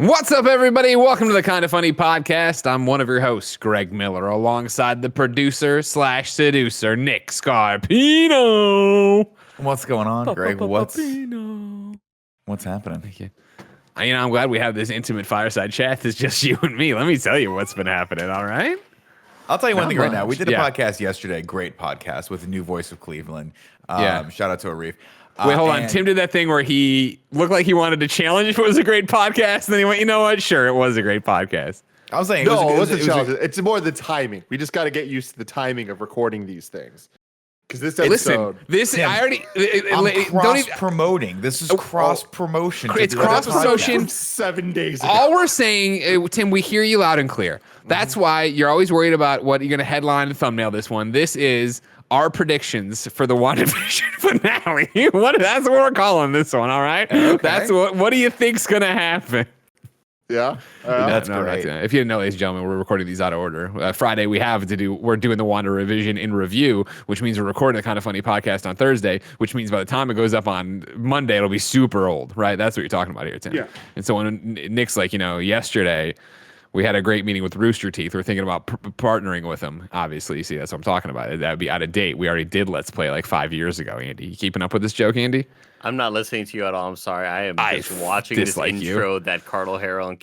What's up, everybody? Welcome to the Kind of Funny podcast. I'm one of your hosts, Greg Miller, alongside the producer / seducer, Nick Scarpino. What's going on, Greg? What's happening? Thank you. I'm glad we have this intimate fireside chat. It's just you and me. Let me tell you what's been happening, all right? I'll tell you one thing right now. We did a podcast yesterday, great podcast with a new voice of Cleveland. Shout out to Arif. Wait, hold on. Tim did that thing where he looked like he wanted to challenge if it was a great podcast, and then he went, you know what? Sure, it was a great podcast. I was saying, it wasn't a challenge. It's more the timing. We just got to get used to the timing of recording these things. Because this episode, Tim, I already cross promoting. This is cross promotion. It's cross promotion. 7 days ago. All we're saying, Tim, we hear you loud and clear. That's why you're always worried about what you're going to headline and thumbnail this one. This is our predictions for the WandaVision finale. That's what we're calling this one. All right. Okay. That's what do you think's going to happen? Yeah, that's great. If you didn't know, ladies and gentlemen, we're recording these out of order. Friday, we're doing the WandaVision in review, which means we're recording the Kind of Funny podcast on Thursday, which means by the time it goes up on Monday, it'll be super old, right? That's what you're talking about here, Tim. Yeah. And so when Nick's like, yesterday, we had a great meeting with Rooster Teeth. We're thinking about partnering with them. Obviously, you see, that's what I'm talking about. That would be out of date. We already did Let's Play like 5 years ago, Andy. You keeping up with this joke, Andy? I'm not listening to you at all. I'm sorry. I am just watching this intro that Carter Harrell and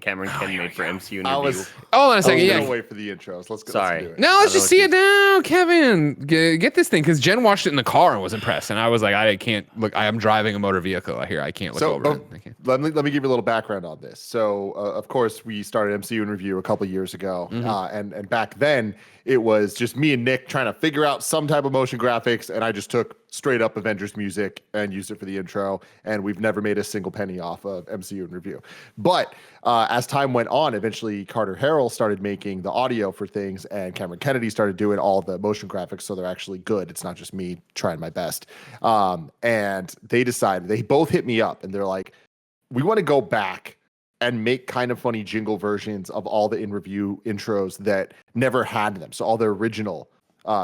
Cameron Ken made for MCU review. Hold on a second. Yeah, wait for the intros. Let's go. Sorry. Let's no, let's just see it now, Kevin. Get this thing, because Jen watched it in the car and was impressed, and I was like, I can't look. I am driving a motor vehicle here. I can't look over. Let me give you a little background on this. So, of course, we started MCU in review a couple of years ago, and back then it was just me and Nick trying to figure out some type of motion graphics, and I just took straight up Avengers music and used it for the intro, and we've never made a single penny off of MCU in review. But as time went on, eventually Carter Harrell started making the audio for things, and Cameron Kennedy started doing all the motion graphics, so they're actually good. It's not just me trying my best. And they both hit me up, and they're like, we want to go back and make Kind of Funny jingle versions of all the in-review intros that never had them. So all the original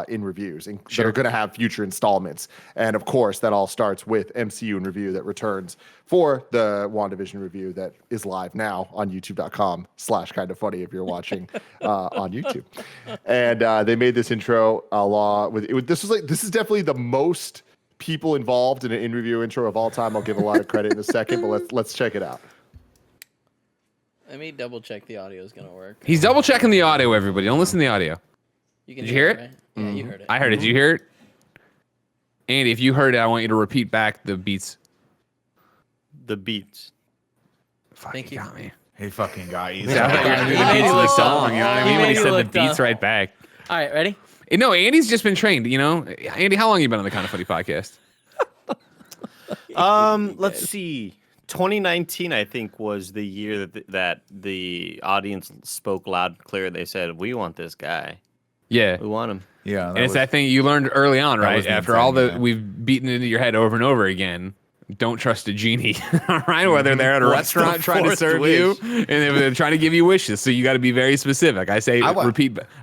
in reviews that are going to have future installments. And of course, that all starts with MCU in review that returns for the WandaVision review that is live now on youtube.com/kindoffunny if you're watching on YouTube. And they made this intro this is definitely the most people involved in an in-review intro of all time. I'll give a lot of credit in a second, but let's check it out. Let me double check the audio is gonna work. He's double checking the audio, everybody. Don't listen to the audio. Did you hear it? Right? Yeah, you heard it. I heard it. Did you hear it? Andy, if you heard it, I want you to repeat back the beats. The beats. Thank you. Got me. He fucking got you. He made it look song, you know what I mean? When he said the beats right back. All right, ready? No, Andy's just been trained, Andy, how long have you been on the Kind of Funny podcast? Let's see. 2019, I think, was the year that the audience spoke loud and clear. They said, "We want this guy. Yeah, we want him." Yeah, and it's that thing you learned early on, right? After all we've beaten into your head over and over again. Don't trust a genie, all right? Whether they're at a restaurant trying to serve you and they're trying to give you wishes, so you got to be very specific. I say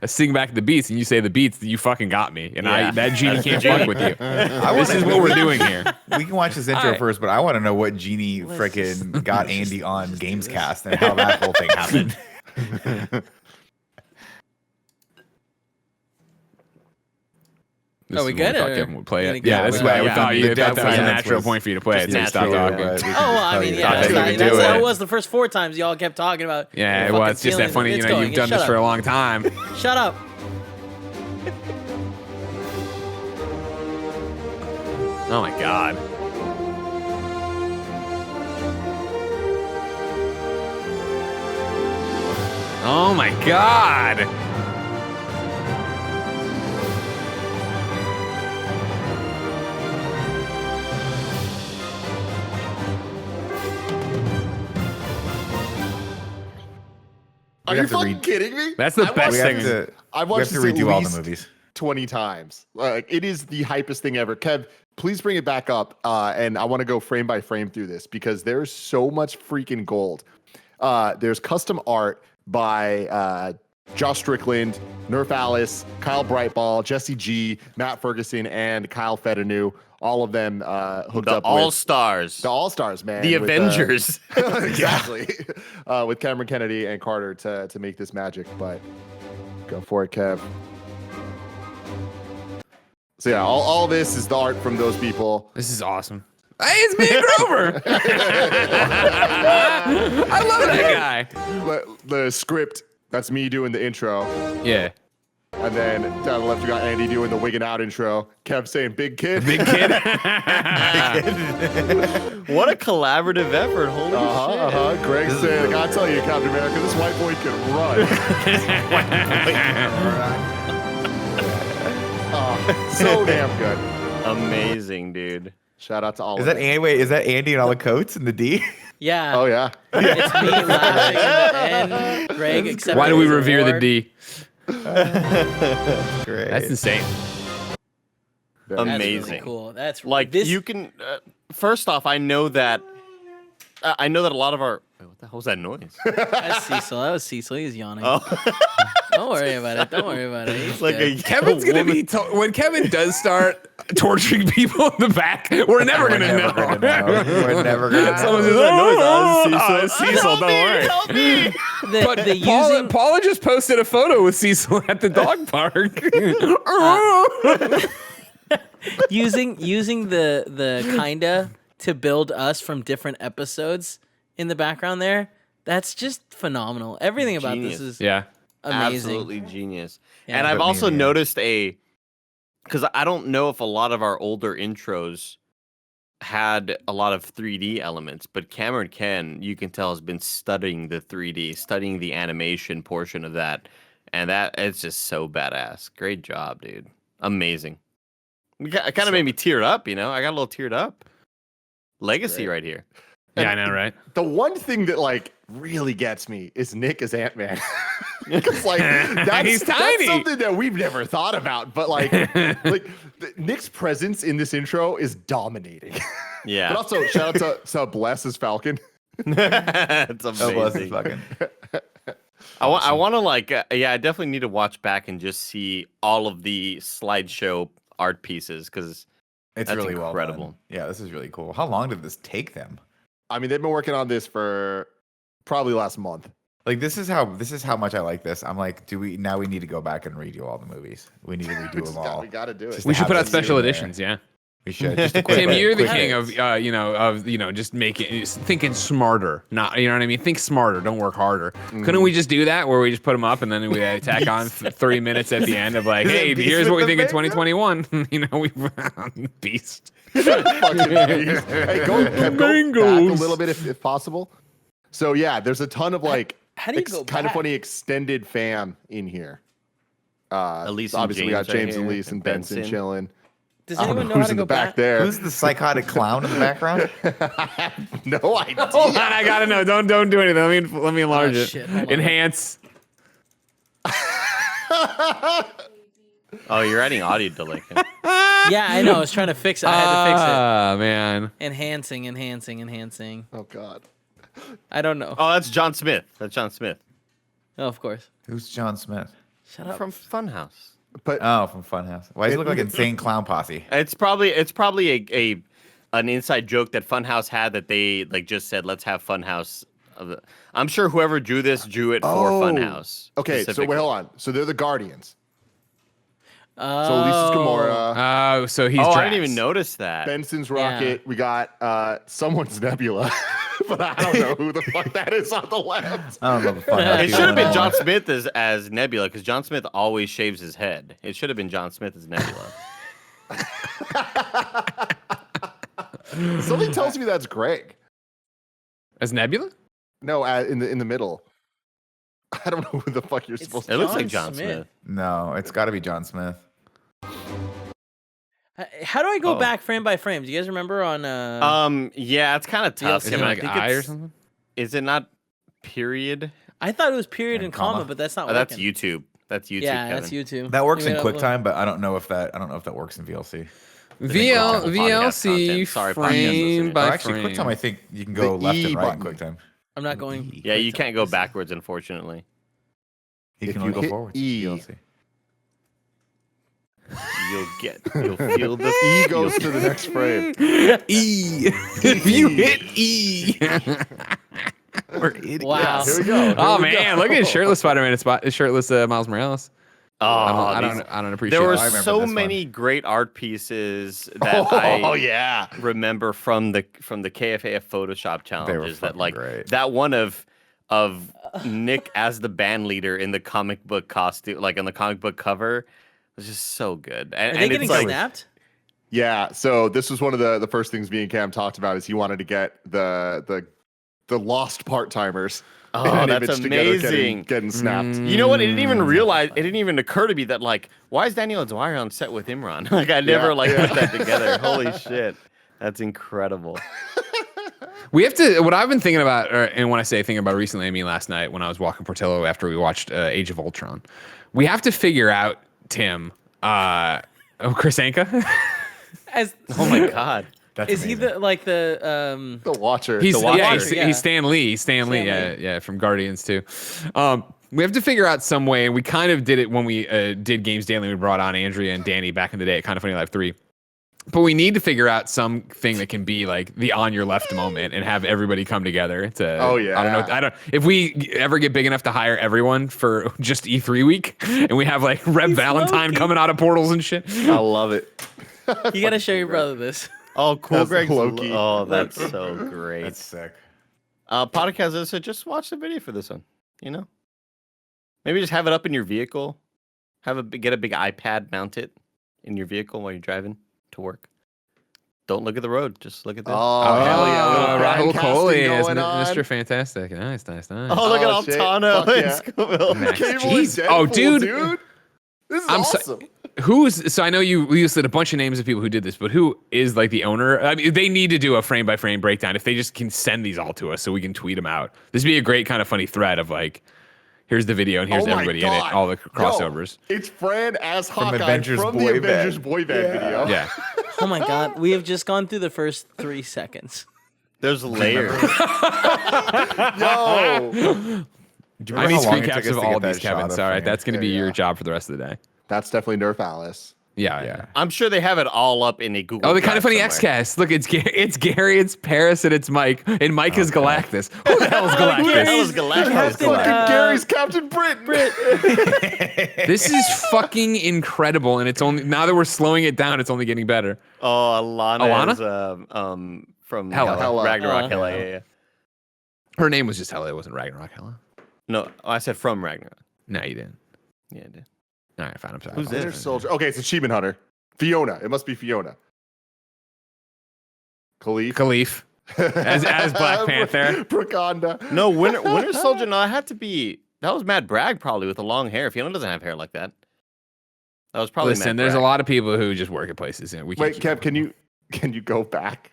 sing back the beats, and you say the beats. You fucking got me, and that genie can't fuck with you. This is what we're doing here. We can watch this intro first, but I want to know what genie frickin' got Andy on Gamescast and how that whole thing happened. We good? Kevin would play it. Yeah, that's why we thought that was a natural point for you to play it. So you stopped talking. That was the first 4 times y'all kept talking about. Yeah, well, it's just that funny. You've done this for a long time. Shut up. Oh my god. Oh my god. Are you fucking kidding me? That's the best thing. I've watched this redo all the movies 20 times. It is the hypest thing ever. Kev, please bring it back up. And I want to go frame by frame through this because there's so much freaking gold. There's custom art by Josh Strickland, Nerf Alice, Kyle Brightball, Jesse G, Matt Ferguson, and Kyle Fedenu. All of them hooked up All Stars. The All Stars, man. The Avengers. Exactly. With Cameron Kennedy and Carter to make this magic. But go for it, Kev. So yeah, all this is the art from those people. This is awesome. Hey, it's me and Grover. I love that guy. The script, that's me doing the intro. Yeah. And then down the left, you got Andy doing the wigging out intro. Kev saying big kid. Big kid. What a collaborative effort. Holy shit. Greg said, I gotta tell you, Captain America, this white boy can run. So damn good. Amazing, dude. Shout out to all Is of that them. Andy? Wait, is that Andy and all the coats and the D? Yeah. Oh, yeah. It's me laughing and Greg accepting. Why do we his revere the award. D? Great. That's insane. That's Amazing. really cool. That's Like this. you can. First off, I know that a lot of our. Wait, what the hell was that noise? That's Cecil. That was Cecil. He's yawning. Oh, Don't worry about it. Don't worry about it. He's like good. Kevin's gonna be when Kevin does start torturing people in the back. We're never gonna know. We're never gonna Someone know. says, "Oh, Cecil, don't worry." help me. But the using Paula just posted a photo with Cecil at the dog park. using the kinda to build us from different episodes in the background there. That's just phenomenal. Everything about Genius. this is Yeah. amazing. Absolutely genius. Yeah. And I've Put me also in. noticed because I don't know if a lot of our older intros had a lot of 3D elements, but Cameron Ken, you can tell, has been studying the 3D, studying the animation portion of that, and that it's just so badass. Great job, dude. Amazing. It kind of made me tear up, I got a little teared up. Legacy Great. right here. Yeah, I know, right? The one thing that like really gets me is Nick as Ant-Man. Because like He's that's tiny. something that we've never thought about. But like Nick's presence in this intro is dominating. Yeah. But also shout out to Bless as Falcon. It's Oh, bless amazing. his fucking. I want to I definitely need to watch back and just see all of the slideshow art pieces because It's That's really incredible. well done. Yeah, this is really cool. How long did this take them? I mean, they've been working on this for probably last month. Like this is how much I like this. I'm like, we need to go back and redo all the movies. We need to redo them all. We got to do it. Just We to should have put out this special in there. editions. Yeah. We should. Just a quick Tim, you're the quick king hits. of just thinking smarter. Not, you know what I mean? Think smarter. Don't work harder. Couldn't we just do that where we just put them up and then we tack on 3 minutes at the end of like, hey, Beast here's what we with think in the mango? 2021. We beast. Fucking beast. Hey, go back a Mangoes. little bit if possible. So yeah, there's a ton of like How do you go kind of back? funny extended fam in here. Elise and Obviously, we got James right James and here, Elise and and Benson Benson. chilling. Does I don't anyone know know how who's to in go the back back? there. Who's the psychotic clown in the background? No idea. Hold on, I gotta know. Don't do anything. Let me enlarge it. shit, hold on. Enhance. Oh, you're adding audio delay. Yeah, I know. I was trying to fix it. I had to fix Ah, man. it. Enhancing. Oh God. I don't know. Oh, that's John Smith. That's John Smith Oh, of course. Who's John Smith? Shut up. from Funhouse. But Oh, from Funhouse. Why does he look like Insane Clown Posse? It's probably an inside joke that Funhouse had that they like just said let's have Funhouse. I'm sure whoever drew this drew it for Funhouse. okay, so specifically. wait, hold on. So they're the Guardians. So Oh. Lisa's Gamora, Oh, so he's. Oh, I Drax. didn't even notice that. Benson's Rocket. We got someone's Nebula, but I don't know who the fuck that is on the left. I don't know. The Funhouse It people should have been know. John Smith as Nebula because John Smith always shaves his head. It should have been John Smith as Nebula. Something tells me that's Greg. As Nebula? No, in the middle. I don't know who the fuck you're supposed It to. looks like John Smith. No, it's got to be John Smith. How do I go Oh. back frame by frame? Do you guys remember on? Yeah, it's kind of tough. Is it I mean, I like think eye or it's- something? Is it not period? I thought it was period and And comma, comma. but that's not Oh, that's working. YouTube. That's YouTube. Yeah, Kevin. that's YouTube. That works Maybe in I'll- QuickTime, but I don't know if that works in VLC. VL, podcast VLC content. Sorry, podcast frame listeners. by Or actually, frame. QuickTime, I think you can go The left E and right in button. QuickTime. I'm not going. Yeah, you can't go backwards, unfortunately. You can If only you go hit forward. E, You'll see. You'll feel the E goes to the next frame. E. If you hit E. We're idiots. Wow. Here we go. Oh man, look at shirtless Spider-Man. It's shirtless Miles Morales. Oh, I don't appreciate. there were that. I remember so this one. many great art pieces that Oh I yeah. remember from the KFAF Photoshop challenges. That fucking like great. that one of Nick as the band leader in the comic book costume, like on the comic book cover, was just so good. Are And they getting it's like, snapped? Yeah. So this was one of the first things me and Cam talked about is he wanted to get the lost part timers. oh, that's amazing. Getting snapped. You know what? It didn't even occur to me that like, why is Daniel Dwyer on set with Imran? Like, I never put that together. Holy shit, that's incredible. We have to. What I've been thinking about, and when I say thinking about recently, I mean last night when I was walking Portillo after we watched Age of Ultron. We have to figure out Tim. Chris Anka. Oh my god. That's Is he amazing. the The Watcher. He's the Watcher. he's Stan Lee. Stan Lee, yeah, from Guardians too. We have to figure out some way, and we kind of did it when we did Games Daily. We brought on Andrea and Danny back in the day at Kind of Funny Live 3. But we need to figure out something that can be like the on your left moment and have everybody come together to. Oh, yeah. I don't. If we ever get big enough to hire everyone for just E3 week, and we have like Reb Valentine Loki. coming out of portals and shit. I love it. You gotta show your brother this. Oh, cool, That's Greg. Loki. Oh, that's so great. That's sick. Podcast said just watch the video for this one. You know, maybe just have it up in your vehicle. Get a big iPad, mount it in your vehicle while you're driving to work. Don't look at the road. Just look at the. Oh, hell yeah. Little Rahul broadcasting Kohli as going on. Mr. Fantastic. Nice. Oh, look Oh, at shit. Altano Fuck and yeah. Scoville. Max, Cable jeez. and Oh, Deadpool, dude. This is I'm so- awesome. So I know you listed a bunch of names of people who did this, but who is like the owner? I mean, they need to do a frame by frame breakdown. If they just can send these all to us so we can tweet them out. This would be a great kind of funny thread of like, here's the video and here's Oh my everybody in it, God. all the crossovers. Yo, it's Fran as Hawkeye Avengers from Boy the Avengers Band. Boy Band video. Yeah. Oh my god, we have just gone through the first 3 seconds. There's layers. Yo. I need how long screen it took caps us of to all get that these, Kevin. shot of Sorry, Fran? that's going to be Yeah, your yeah. job for the rest of the day. That's definitely Nerf Alice. Yeah. I'm sure they have it all up in a Google. Oh, the Kind of Drive Funny somewhere. Xcast. Look, it's Gary, it's Paris, and it's Mike. And Mike is Galactus. Who the hell is That Galactus? was Galactus. Fucking Gary's Captain Britain. This is fucking incredible, and it's only now that we're slowing it down, it's only getting better. Oh, Alana, Alana? is from Hela. Ragnarok. Hela. Hela, yeah. Her name was just Hela. It wasn't Ragnarok Hela. No, I said from Ragnarok. No, you didn't. Yeah, I did. All right, fine. I'm sorry. Who's this? Winter Soldier. Okay, it's Achievement Hunter. Fiona. It must be Fiona. Khalif as Black Panther. Prakonda. No, Winter Soldier. No, it had to be. That was Matt Bragg probably with the long hair. Fiona doesn't have hair like that. That was probably. Listen, Matt there's a Bragg. lot of people who just work at places, and we can't. Wait, Kev, can you go back?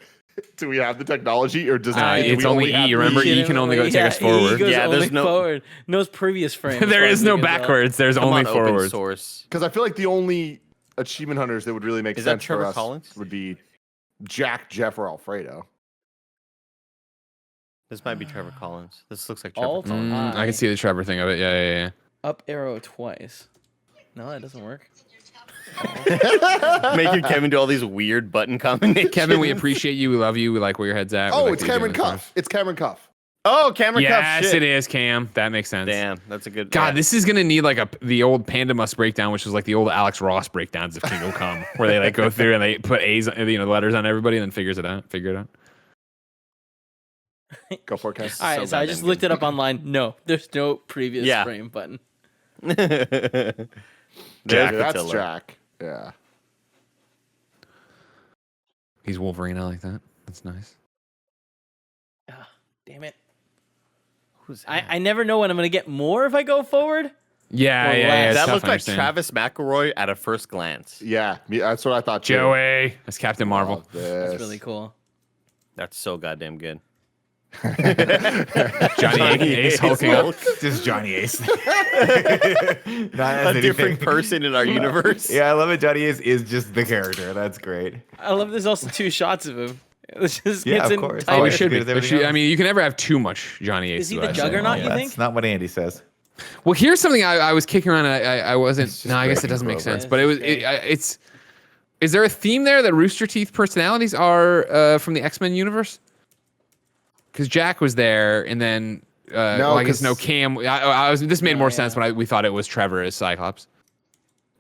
Do we have the technology, or does do it's we only have E. Remember, E can only go take us forward. E goes Yeah, only there's no- forward. No previous frame. There is no backwards. There's Come only on, open forward. source. Because I feel like the only achievement hunters that would really make Is that sense for Trevor us Collins? would be Jack, Jeff, or Alfredo. This might be Trevor Collins. This looks like Trevor Alt Collins. I can see the Trevor thing of it. Yeah. Up arrow twice. No, that doesn't work. Making Kevin do all these weird button combinations. Kevin, we appreciate you. We love you. We like where your head's at. We Oh, like it's that you're Cameron doing this for us. Cuff. It's Cameron Cuff. Oh, Cameron Cuff. Yes, Shit. it is, Cam. That makes sense. Damn, that's a good. God, yeah. this is gonna need like the old Panda Must breakdown, which was like the old Alex Ross breakdowns of Kingdom Come, where they like go through and they put A's, letters on everybody, and then figure it out. Go for it, Kev. All right, so I just goddamn looked it up online. No, there's no previous Yeah. frame button. There's That's Patilla. Jack. Yeah. He's Wolverine. I like that. That's nice. Ah, damn it. Who's I never know when I'm going to get more if I go forward. Yeah, Or yeah. less. It's That tough looked to like understand. Travis McElroy at a first glance. Yeah, that's what I thought too. Joey. That's Captain Marvel. Love this. That's really cool. That's so goddamn good. Johnny Ace hulking up. Just Johnny Ace. A different person in our universe. Yeah, I love it. Johnny Ace is just the character. That's great. I love there's also 2 shots of him. It's just Yeah, gets of course. entire- Oh, Oh, it should be. good as everything I else. mean, you can never have too much Johnny Ace. Is he though, the I think. Juggernaut, you That's think? not what Andy says. Well, here's something I was kicking around. I wasn't. No, I guess it doesn't make Clover. sense. But it's. Is there a theme there that Rooster Teeth personalities are from the X-Men universe? Because Jack was there, and then well, I guess no Cam. This made more sense when we thought it was Trevor as Cyclops.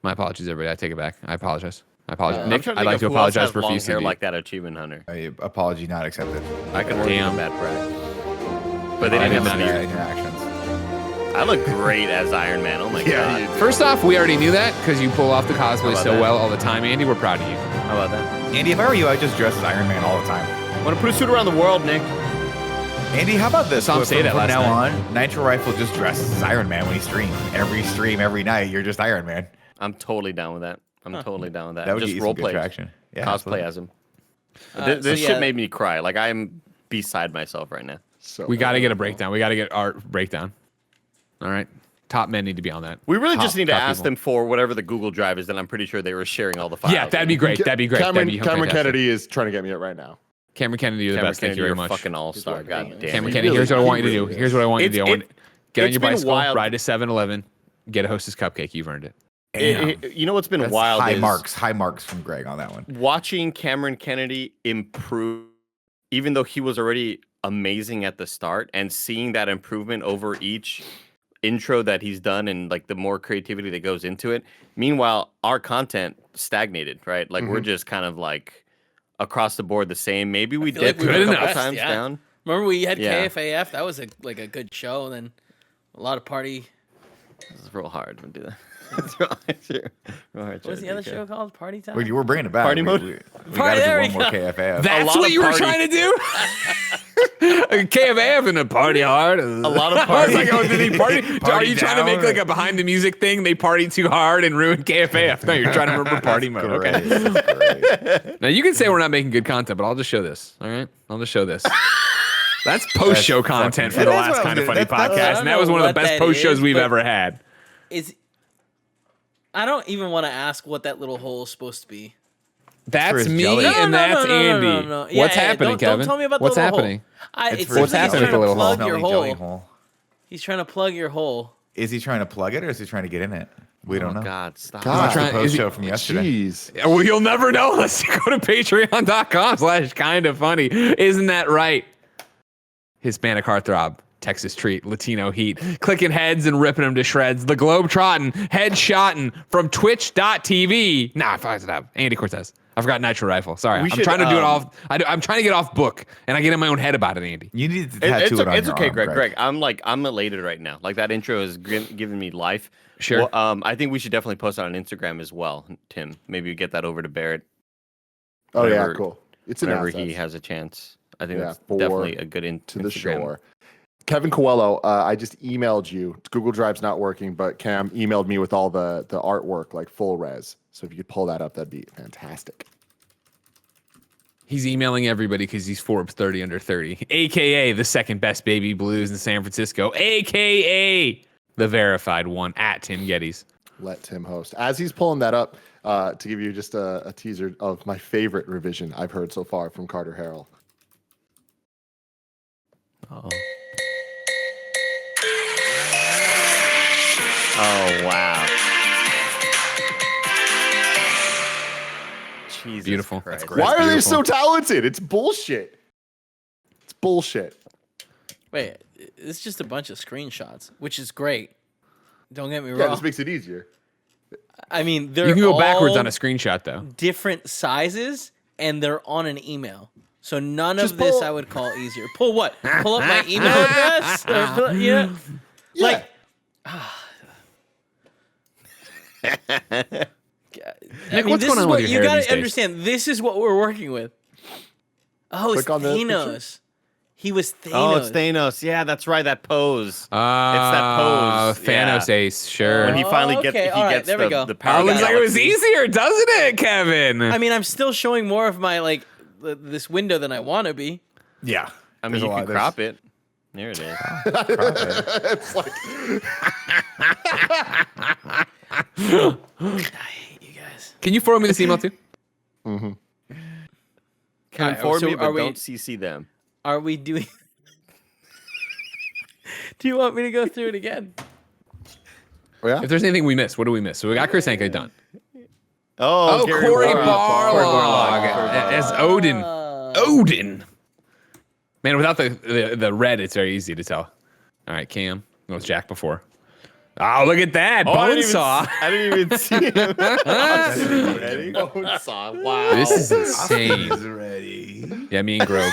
My apologies, everybody. I take it back. I apologize. Nick, I'd like to apologize profusely. Hair like that Achievement Hunter. Apology not accepted. I could work with Matt Pratt. But they didn't have any interactions. I look great as Iron Man. Oh my god. First off, we already knew that because you pull off the cosplay so well all the time, Andy. We're proud of you. How about that? Andy, if I were you, I'd just dress as Iron Man all the time. I want to put a suit around the world, Nick. Andy, how about this? Tom say that from last now night. on, Nitro Rifle just dresses as Iron Man when he streams. Every stream, every night, you're just Iron Man. I'm totally down with that. I'm totally down with that. That would just get you role some good play, traction. Yeah, cosplay absolutely. as him. This shit made me cry. Like I'm beside myself right now. So We got to get a breakdown. We got to get art breakdown. All right. Top men need to be on that. We really just need to ask them for whatever the Google Drive is. Then I'm pretty sure they were sharing all the files. Yeah, that'd be great. That'd be great. Cameron Kennedy is trying to get me it right now. Cameron Kennedy, you're the best. Thank you very much. Fucking all-star. God damn. Cameron Kennedy, here's what I want you to do. Here's what I want you to do. Get on your bicycle, wild. ride to 7-Eleven, get a Hostess cupcake. You've earned it. You know what's been That's wild? High is marks from Greg on that one. watching Cameron Kennedy improve, even though he was already amazing at the start, and seeing that improvement over each intro that he's done and like the more creativity that goes into it. Meanwhile, our content stagnated, right? Like we're just kind of like across the board the same. Maybe we did like we a were couple best, times yeah. down. Remember we had Yeah. KFAF? That was a good show. And then a lot of party. It's real hard to do that. It's real hard. What was the other show called? Party Time? We're bringing it back. Party mode? We Party, gotta there do we one more go. KFAF. That's lot what of you were party- trying to do? KFAF and a party hard. A lot of I was party. like, oh, did he party? Are Party you trying to make down, like a behind the music thing? They party too hard and ruin KFAF. No, you're trying to remember party mode. Okay. Great. Now you can say we're not making good content, but I'll just show this. All right, I'll just show this. That's post-show content for the That's last what Kind of Funny that's- podcast, and that was one of the what best that post shows is, we've but- ever had. I don't even want to ask what that little hole is supposed to be. That's his me, jelly. and that's Andy. Yeah, What's happening, Kevin? Don't tell me about the What's little happening? hole. It It's seems what's like happening he's with the trying little to hole? plug your Jelly hole. He's trying to plug your hole. Is he trying to plug it or is he trying to get in it? We don't know. God, stop. God. That's the Is post he- show from yesterday. Jeez. Well, you'll never know unless you go to patreon.com/kindafunny. Isn't that right? Hispanic heartthrob, Texas treat, Latino heat, clicking heads and ripping them to shreds. The Globetrotting, headshotting from twitch.tv. Nah, fuck it up. Andy Cortez. I forgot Nitro Rifle. Sorry. I'm trying to do it off. I'm trying to get off book, and I get in my own head about it, Andy. You need to tattoo it on It's your okay, arm, Greg. I'm elated right now. Like that intro is giving me life. Sure. Well, I think we should definitely post it on Instagram as well, Tim. Maybe we get that over to Barrett Oh Whenever- yeah, cool. It's an whenever asset. he has a chance. I think Yeah, that's for definitely a good to the Instagram. shore. Kevin Coelho, I just emailed you. Google Drive's not working, but Cam emailed me with all the artwork, like full res. So if you could pull that up, that'd be fantastic. He's emailing everybody because he's Forbes 30 under 30, a.k.a. the second best baby blues in San Francisco, a.k.a. the verified one at Tim Gettys. Let Tim host. As he's pulling that up, to give you just a teaser of my favorite revision I've heard so far from Carter Harrell. Oh. Oh wow. Jesus Beautiful. Christ. That's great. Why are they beautiful. so talented? It's bullshit. It's bullshit. Wait, it's just a bunch of screenshots, which is great. Don't get me Yeah, wrong. this makes it easier. I mean, they're You can go backwards all on a screenshot, though. different sizes, and they're on an email. So none Just of this pull- I would call easier. Pull what? Pull up my email address? Or pull, you know? Yeah. Like, Nick, what's this going is on what with your you hair gotta these days? understand. This is what we're working with. Oh, it's Click on the picture. Thanos. He was Thanos. Oh, it's Thanos. Yeah, that's right. That pose. that pose. Thanos Yeah. Ace, sure. When he finally Oh, gets, okay, he all right, gets there we the, go. the Oh, power. it looks like it was galaxy. easier, doesn't it, Kevin? I mean, I'm still showing more of my like this window than I want to be. Yeah. I mean, There's a you lot can of this. crop it. There it is. It's like I hate you guys. Can you forward me this email too? Can Alright, inform so me, but are we- don't CC them. Are we doing? Do you want me to go through it again? Oh, yeah? If there's anything we missed, what do we miss? So we got Chris Hanke done. Oh, Corey Barlog. as Odin. Odin. Man, without the red, it's very easy to tell. All right, Cam. It was Jack before. Oh, look at that. Bonesaw. I didn't even see him. Bonesaw. Wow. This is insane. Ready. Yeah, me and Grove.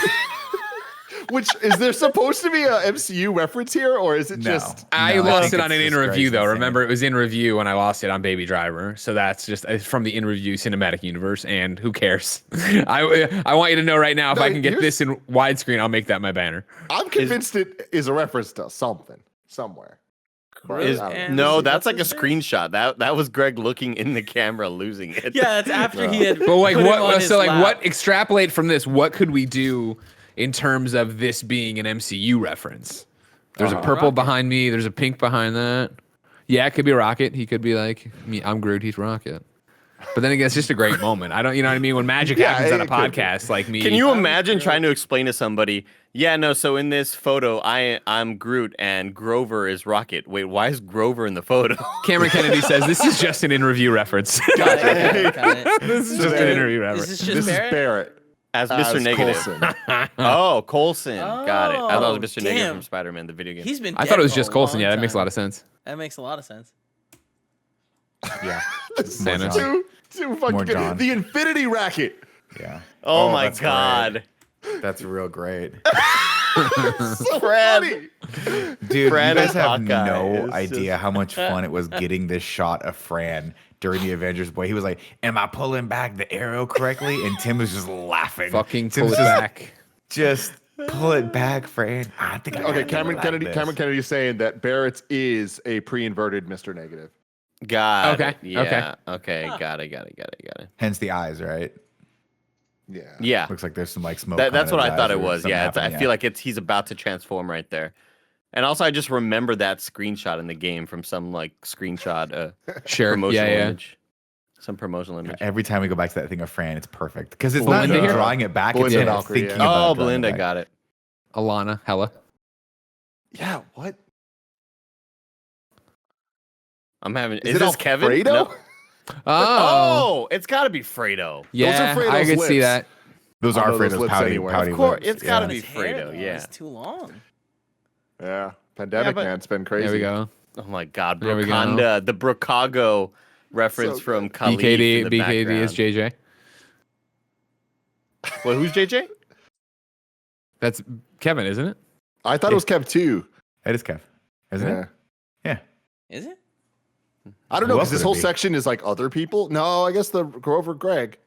Which is there supposed to be a MCU reference here, or is it No. just? I No, I lost think it on an it's in just review, Grace though. insane. Remember, it was in review when I lost it on Baby Driver. So that's just from the in review cinematic universe. And who cares? I want you to know right now, if No, I can get here's- this in widescreen, I'll make that my banner. I'm convinced it is a reference to something somewhere. No, that's like a screenshot. That was Greg looking in the camera, losing it. Yeah, that's after he had. But like, put him on what? his So like, lap. what? Extrapolate from this. What could we do in terms of this being an MCU reference? There's a purple Rocket. behind me. There's a pink behind that. Yeah, it could be Rocket. He could be like, me. I'm Groot. He's Rocket. But then again, it's just a great moment. I don't, you know what I mean? When magic happens on a it could be. podcast, like me. Can you imagine trying to explain to somebody? Yeah, no. So in this photo, I'm Groot and Grover is Rocket. Wait, why is Grover in the photo? Cameron Kennedy says this is just an in review reference. Got it. This is just an in review reference. Is this just This is Barrett? Barrett. As Mr. Negative. Coulson. Oh, Coulson. Got it. I thought it was Mr. Oh, Negative damn. from Spider-Man, the video game. He's been. I thought it was dead just for a Coulson. long Yeah, that makes a time. lot of sense. That makes a lot of sense. Yeah. Thanos. Too fucking More good. John. The Infinity Racket. Yeah. oh my that's God. great. That's real great. So Fred. funny. Dude, Fran you guys as have Hawkeye no is idea how much fun it was getting this shot of Fran during the Avengers Boy. He was like, "Am I pulling back the arrow correctly?" And Tim was just laughing. Fucking Tim's pull it just, back. Just pull it back, Fran. I think I Okay, gotta Cameron like Kennedy. this. Cameron Kennedy is saying that Barrett's is a pre-inverted Mr. Negative. Got Okay, it. Yeah. Okay. Got it. Hence the eyes, right? Yeah. Yeah. Looks like there's some like smoke. That's coming what out I of thought his it eyes or was. something Yeah. I happening, feel like he's about to transform right there. And also, I just remember that screenshot in the game from some like screenshot Sure. promotional Yeah, yeah. image. Some promotional image. Every time we go back to that thing of Fran, it's perfect because it's Belinda not here? drawing it back. Belinda It's him Valkyrie, thinking yeah. about Oh, drawing Belinda it back. got it. Alana, Hella. Yeah. What? I'm having. Is Is it this Kevin? Alfredo? No. Oh. Oh, it's got to be Fredo. Yeah, Fredo's I could see lips. that. Those I are know those Fredo's lips pouty, anywhere. pouty Of course, lips. it's gotta yeah. be His hair, Fredo, though, yeah. is too long. Yeah. Pandemic, but- man. It's been crazy. There we go. Oh my God, There we go. Brokanda, the Brocago reference So from good. Khalif BKD, in the BKD is background. JJ. Well, who's JJ? That's Kevin, isn't it? I thought it was Kev too. It is Kev, isn't Yeah. it? Yeah. Is it? I don't Who know else because this would it whole be? section is like other people. No, I guess the Grover Greg.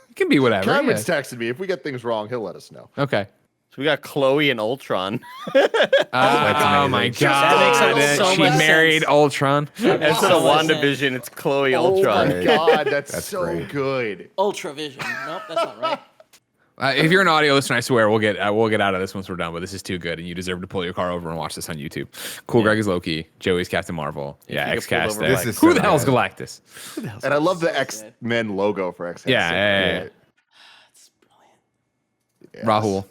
It can be whatever. Cameron's yeah. texted me. If we get things wrong, he'll let us know. Okay. So we got Chloe and Ultron. Oh amazing. my Just- God. That makes so she much married sense. Ultron. Instead of so much sense. WandaVision, it's Chloe Oh Ultron. my God, that's That's so great. good. Ultravision. Nope, that's not right. If you're an audio listener, I swear we'll get out of this once we're done. But this is too good, and you deserve to pull your car over and watch this on YouTube. Cool Greg is Loki. Joey's Captain Marvel. Yeah, you X could pull Cast. over This is Who so the hell's good. Galactus? And I love the So X-Men logo for X. Yeah, yeah. That's brilliant. Rahul.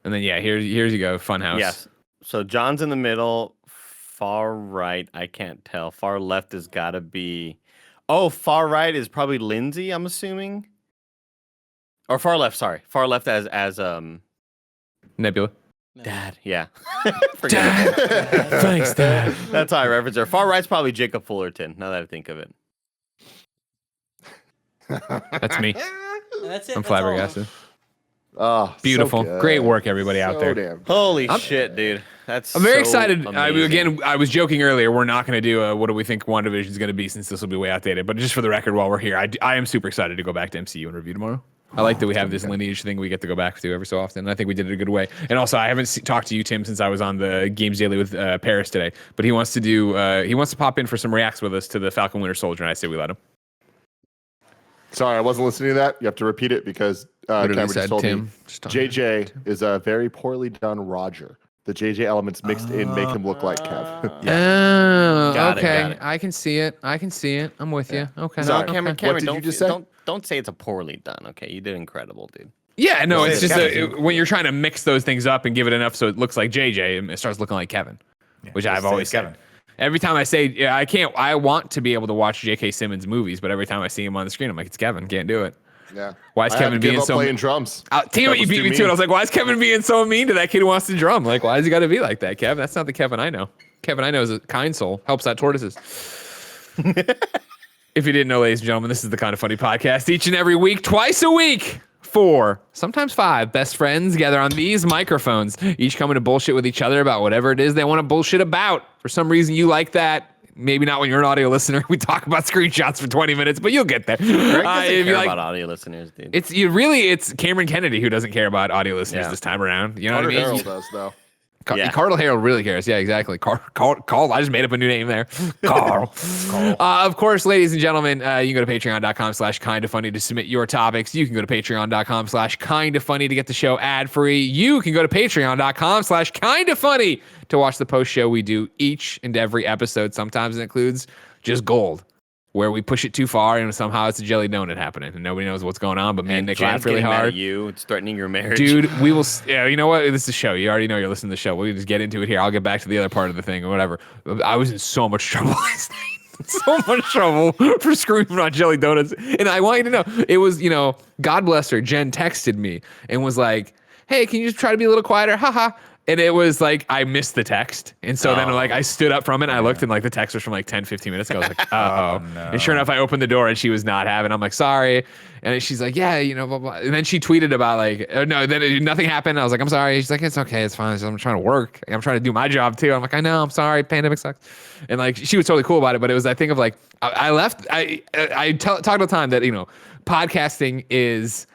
And then here's you go. Funhouse. Yes. So John's in the middle. Far right, I can't tell. Far left has got to be. Oh, far right is probably Lindsay. I'm assuming. Or far left. Sorry, far left as Nebula. Dad. Yeah. Forget it. Thanks, Dad. That's how I reference her. Far right's probably Jacob Fullerton. Now that I think of it. That's me. And that's it. I'm that's all of them. flabbergasted. Oh, Beautiful. so good. Great work, everybody out So there. damn good. Holy shit, dude. That's. I'm very so excited. amazing. I was joking earlier. We're not going to do a what do we think WandaVision is going to be since this will be way outdated. But just for the record, while we're here, I am super excited to go back to MCU and review tomorrow. I like that we have this lineage thing we get to go back to every so often. I think we did it a good way. And also, I haven't talked to you, Tim, since I was on the Games Daily with Paris today. But he wants to pop in for some reacts with us to the Falcon Winter Soldier, and I say we let him. Sorry, I wasn't listening to that. You have to repeat it because Literally Cameron said just told Tim. me Just talk- JJ is a very poorly done Roger. The JJ elements mixed in make him look like Kev. Oh, Got it, okay. got it. I can see it. I'm with you. Okay. Sorry. okay. Cameron, What did you don't, just say? don't say it's a poorly done. Okay, you did incredible, dude. Yeah, no, Well, it's it's just Kevin. when you're trying to mix those things up and give it enough so it looks like JJ, it starts looking like Kevin, which I've Just say always it's said. Kevin. Every time I say, yeah, I want to be able to watch J.K. Simmons movies, but every time I see him on the screen, I'm like, it's Kevin. Can't do it. Yeah. Why is Kevin being so playing drums? Damn it, you beat me to it. I was like, why is Kevin being so mean to that kid who wants to drum? Like, why does he got to be like that, Kev? That's not the Kevin I know. Kevin I know is a kind soul. Helps out tortoises. If you didn't know, ladies and gentlemen, this is the Kind of Funny podcast. Each and every week, twice a week, 4, sometimes 5 best friends gather on these microphones, each coming to bullshit with each other about whatever it is they want to bullshit about. For some reason, you like that. Maybe not when you're an audio listener. We talk about screenshots for 20 minutes, but you'll get there. Greg doesn't care about audio listeners, dude. It's Cameron Kennedy who doesn't care about audio listeners this time around. You know what I mean? Harold does, though. Cardinal Harold really cares. Yeah, exactly. Carl. I just made up a new name there. Carl. Of course, ladies and gentlemen, you can go to patreon.com/kindafunny to submit your topics. You can go to patreon.com/kindafunny to get the show ad free. You can go to patreon.com/kindafunny to watch the post show we do each and every episode. Sometimes it includes just gold, where we push it too far and somehow it's a jelly donut happening and nobody knows what's going on, but me and Nick laugh really hard. It's threatening your marriage. Dude, we will, you know what? This is a show. You already know you're listening to the show. We'll just get into it here. I'll get back to the other part of the thing or whatever. I was in so much trouble last night. So much trouble for screaming on jelly donuts. And I want you to know, it was, God bless her, Jen texted me and was like, hey, can you just try to be a little quieter? Haha. And it was like, I missed the text. And so then I stood up from it and I looked and the text was from 10, 15 minutes ago. I was like, oh no. And sure enough, I opened the door and she was not having it. I'm like, sorry. And she's like, yeah, blah, blah. And then she tweeted about then nothing happened. I was like, I'm sorry. She's like, it's okay. It's fine. I'm trying to work. I'm trying to do my job too. I'm like, I know. I'm sorry. Pandemic sucks. And she was totally cool about it. But it was, I think of I left. I talked all the time that, podcasting is,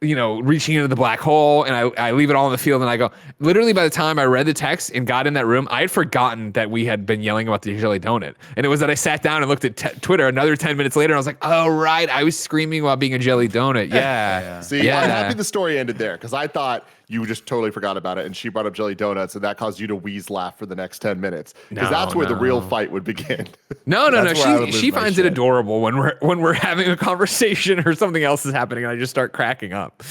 reaching into the black hole, and I leave it all in the field, and I go, literally by the time I read the text and got in that room, I had forgotten that we had been yelling about the jelly donut. And it was that I sat down and looked at Twitter another 10 minutes later, and I was like, oh, right, I was screaming about being a jelly donut. Yeah. See, I'm happy the story ended there, because I thought you just totally forgot about it, and she brought up jelly donuts, and that caused you to wheeze laugh for the next 10 minutes. Because that's where the real fight would begin. No. She finds it adorable when we're having a conversation or something else is happening, and I just start cracking up.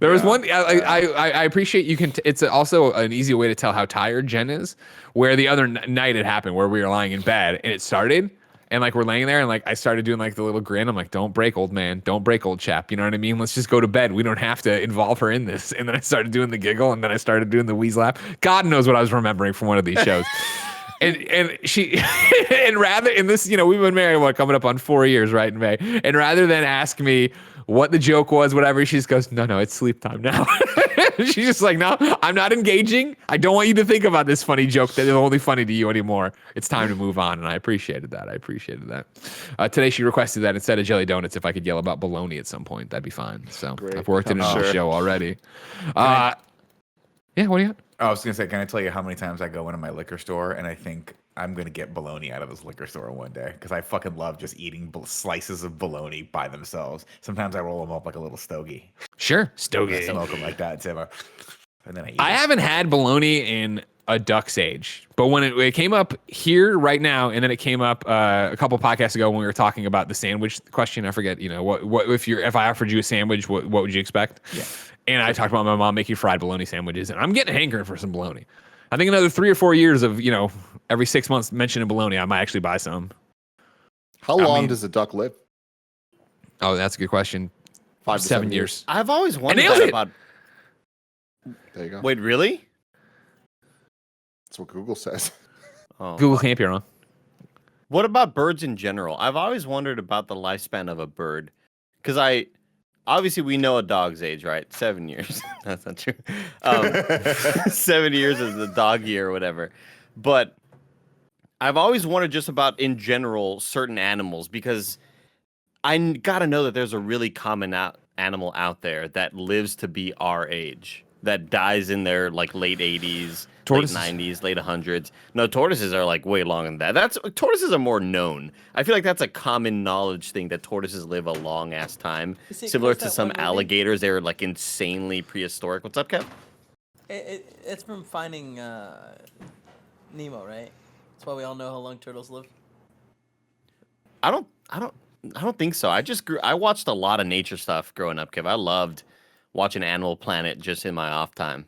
There was one. I appreciate you can. It's also an easy way to tell how tired Jen is. Where the other night it happened, where we were lying in bed, and it started. And we're laying there and I started doing the little grin. I'm like, don't break, old man. Don't break, old chap. You know what I mean? Let's just go to bed. We don't have to involve her in this. And then I started doing the giggle and then I started doing the wheeze laugh. God knows what I was remembering from one of these shows. and she, and rather, and this, we've been married, coming up on 4 years, right, in May. And rather than ask me what the joke was, whatever, she just goes, no, it's sleep time now. She's just like, no, I'm not engaging. I don't want you to think about this funny joke that is only funny to you anymore. It's time to move on. And I appreciated that. Today she requested that instead of jelly donuts, if I could yell about bologna at some point, that'd be fine. So great. I've worked it into the show already. Yeah, what do you got? I was going to say, can I tell you how many times I go into my liquor store and I think I'm going to get bologna out of this liquor store one day? Because I fucking love just eating slices of bologna by themselves. Sometimes I roll them up like a little stogie. Sure. Stogie. I smoke them like that, too. And then I eat I haven't had bologna in a duck's age. But when it came up here right now, and then it came up a couple podcasts ago when we were talking about the sandwich question, I forget, what if I offered you a sandwich, what would you expect? Yeah. And I talked about my mom making fried bologna sandwiches, and I'm getting hankering for some bologna. I think another 3 or 4 years of, every 6 months mentioning bologna, I might actually buy some. How long does a duck live? Oh, that's a good question. 5 to 7 years. I've always wondered that about. There you go. Wait, really? That's what Google says. Oh. Google can't be wrong. What about birds in general? I've always wondered about the lifespan of a bird, because obviously we know a dog's age, right? 7 years. That's not true. 7 years is the dog year or whatever. But I've always wondered just about, in general, certain animals, because I gotta know that there's a really common animal out there that lives to be our age, that dies in their late 80s, tortoises. Late 90s, late 100s. No, tortoises are way longer than that. Tortoises are more known. I feel like that's a common knowledge thing, that tortoises live a long ass time. Similar to some alligators, they're insanely prehistoric. What's up, Kev? It's from Finding Nemo, right? That's why we all know how long turtles live. I don't think so. I watched a lot of nature stuff growing up, Kev. I loved watching Animal Planet just in my off time.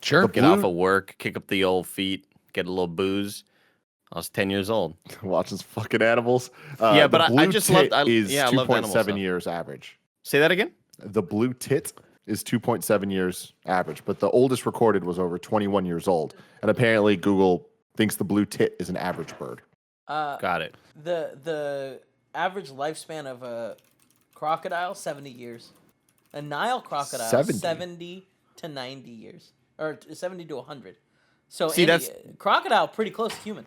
Sure. Get off of work, kick up the old feet, get a little booze. I was 10 years old. Watching some fucking animals. Yeah, but the I blue just tit loved. is I loved animal 2.7 stuff. years average. Say that again. The blue tit is 2.7 years average, but the oldest recorded was over 21 years old. And apparently Google thinks the blue tit is an average bird. Got it. The average lifespan of a crocodile 70 years. A Nile crocodile 70 to 90 years, or 70 to 100. So See, that's crocodile pretty close to human.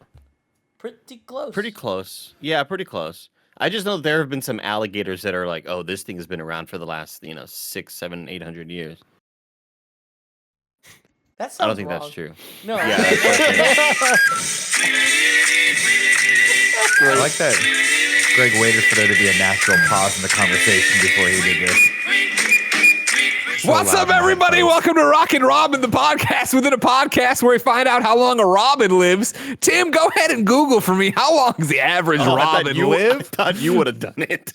Pretty close. pretty close. Yeah, pretty close. I just know there have been some alligators that are like, oh, this thing has been around for the last 6, 7, 800 years. That sounds I don't think wrong. that's true. No. Yeah, that's I like that Greg waited for there to be a natural pause in the conversation before he did this. What's up, everybody? Welcome to Rockin' Robin, the podcast within a podcast where we find out how long a robin lives. Tim, go ahead and Google for me. How long does the average robin live? I thought you would have done it.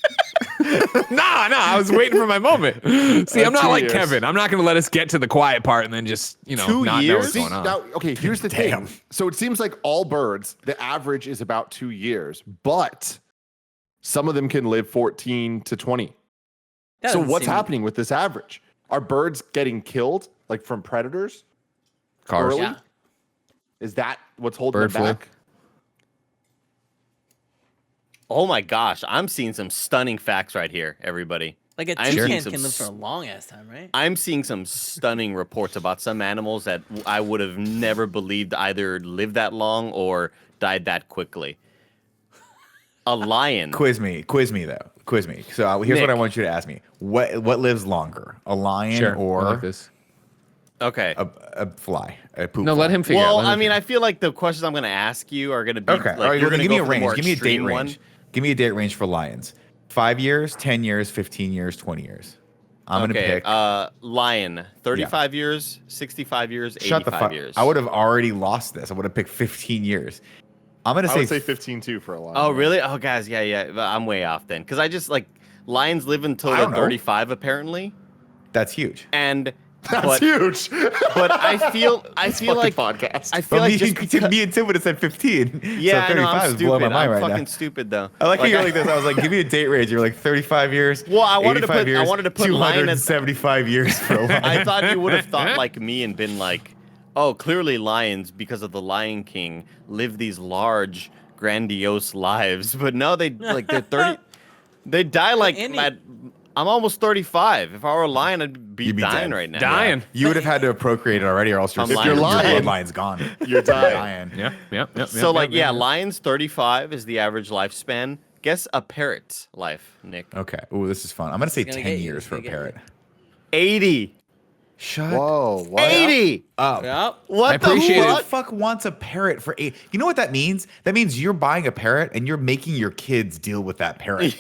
Nah, I was waiting for my moment. See, I'm not 2 like years. Kevin. I'm not going to let us get to the quiet part and then just, 2 not know years? what's going on. Now, okay, here's the thing. So it seems like all birds, the average is about 2 years, but some of them can live 14 to 20. That So doesn't what's seem- happening with this average? Are birds getting killed, like from predators? Cars. Early? Yeah. Is that what's holding Bird them flu. back? Oh my gosh, I'm seeing some stunning facts right here, everybody. Like a I'm seeing toucan some can live for a long ass time, right? I'm seeing some stunning reports about some animals that I would have never believed either lived that long or died that quickly. A lion. Quiz me though. Quiz me. So here's Nick. what I want you to ask me. What lives longer, a lion Sure. or I like this. Okay. a fly, a poop? No, fly? let him figure Well, out. Let I him mean, figure I feel like the questions I'm going to ask you are going to be Okay. like, All right. you're Well, going to give me go a for the more range. Give me a date extreme range. one. Give me a date range for lions. 5 years, 10 years, 15 years, 20 years. I'm gonna pick. Lion, 35 years, 65 years, Shut the 85 fuck. years. I would have already lost this. I would have picked 15 years. I'm gonna I say, would say 15 too for a lion. Oh, really? Oh, guys, yeah. But I'm way off then. Because I just, lions live until I they're don't know. 35, apparently. that's huge. And, That's but, huge. but I feel like, podcast. I feel But like me, just because, me and Tim would have said 15. yeah, so I know, 35 I'm is blowing stupid. my mind I'm right fucking now. stupid, though. I like how you're like this. I was like, give me a date range. You're like 35 years. Well, I wanted to 85 put- I years, wanted to put lion as- 275 years for a lion. I thought you would have thought like me and been like, oh, clearly lions, because of the Lion King, live these large, grandiose lives. But no, they're 30. They die like Andy- I'm almost 35. If I were a lion, I'd be You'd be dying dead. right now. Dying. You would have had to have procreated already, or else your If you're lying- bloodline's gone. You're dying. Yep. So lions 35 is the average lifespan. Guess a parrot's life, Nick. Okay. Ooh, this is fun. I'm gonna say gonna 10 get you. years It's for a gonna get you. parrot. 80. Shut Whoa. What? 80. up. Yep. What I the appreciate it. Who the fuck? fuck wants a parrot for 8? You know what that means? That means you're buying a parrot and you're making your kids deal with that parrot.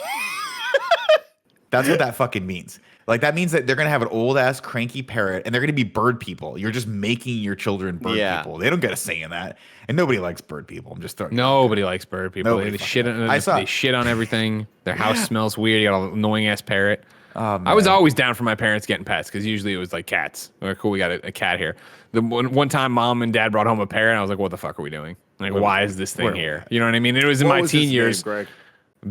That's what that fucking means. Like, that means that they're gonna have an old ass cranky parrot and they're gonna be bird people. You're just making your children bird Yeah. people. They don't get a say in that. And nobody likes bird people. I'm just throwing. Nobody likes bird people. Nobody They fucking shit on. I saw- They shit on everything. Their house smells weird. You got an annoying ass parrot. Oh, I was man. always down for my parents getting pets because usually it was like cats. Like, cool, we got a cat here. The one time, mom and dad brought home a parrot. And I was like, what the fuck are we doing? Like, why is this thing where- here? You know what I mean? It was in What my was teen his name, years. Greg?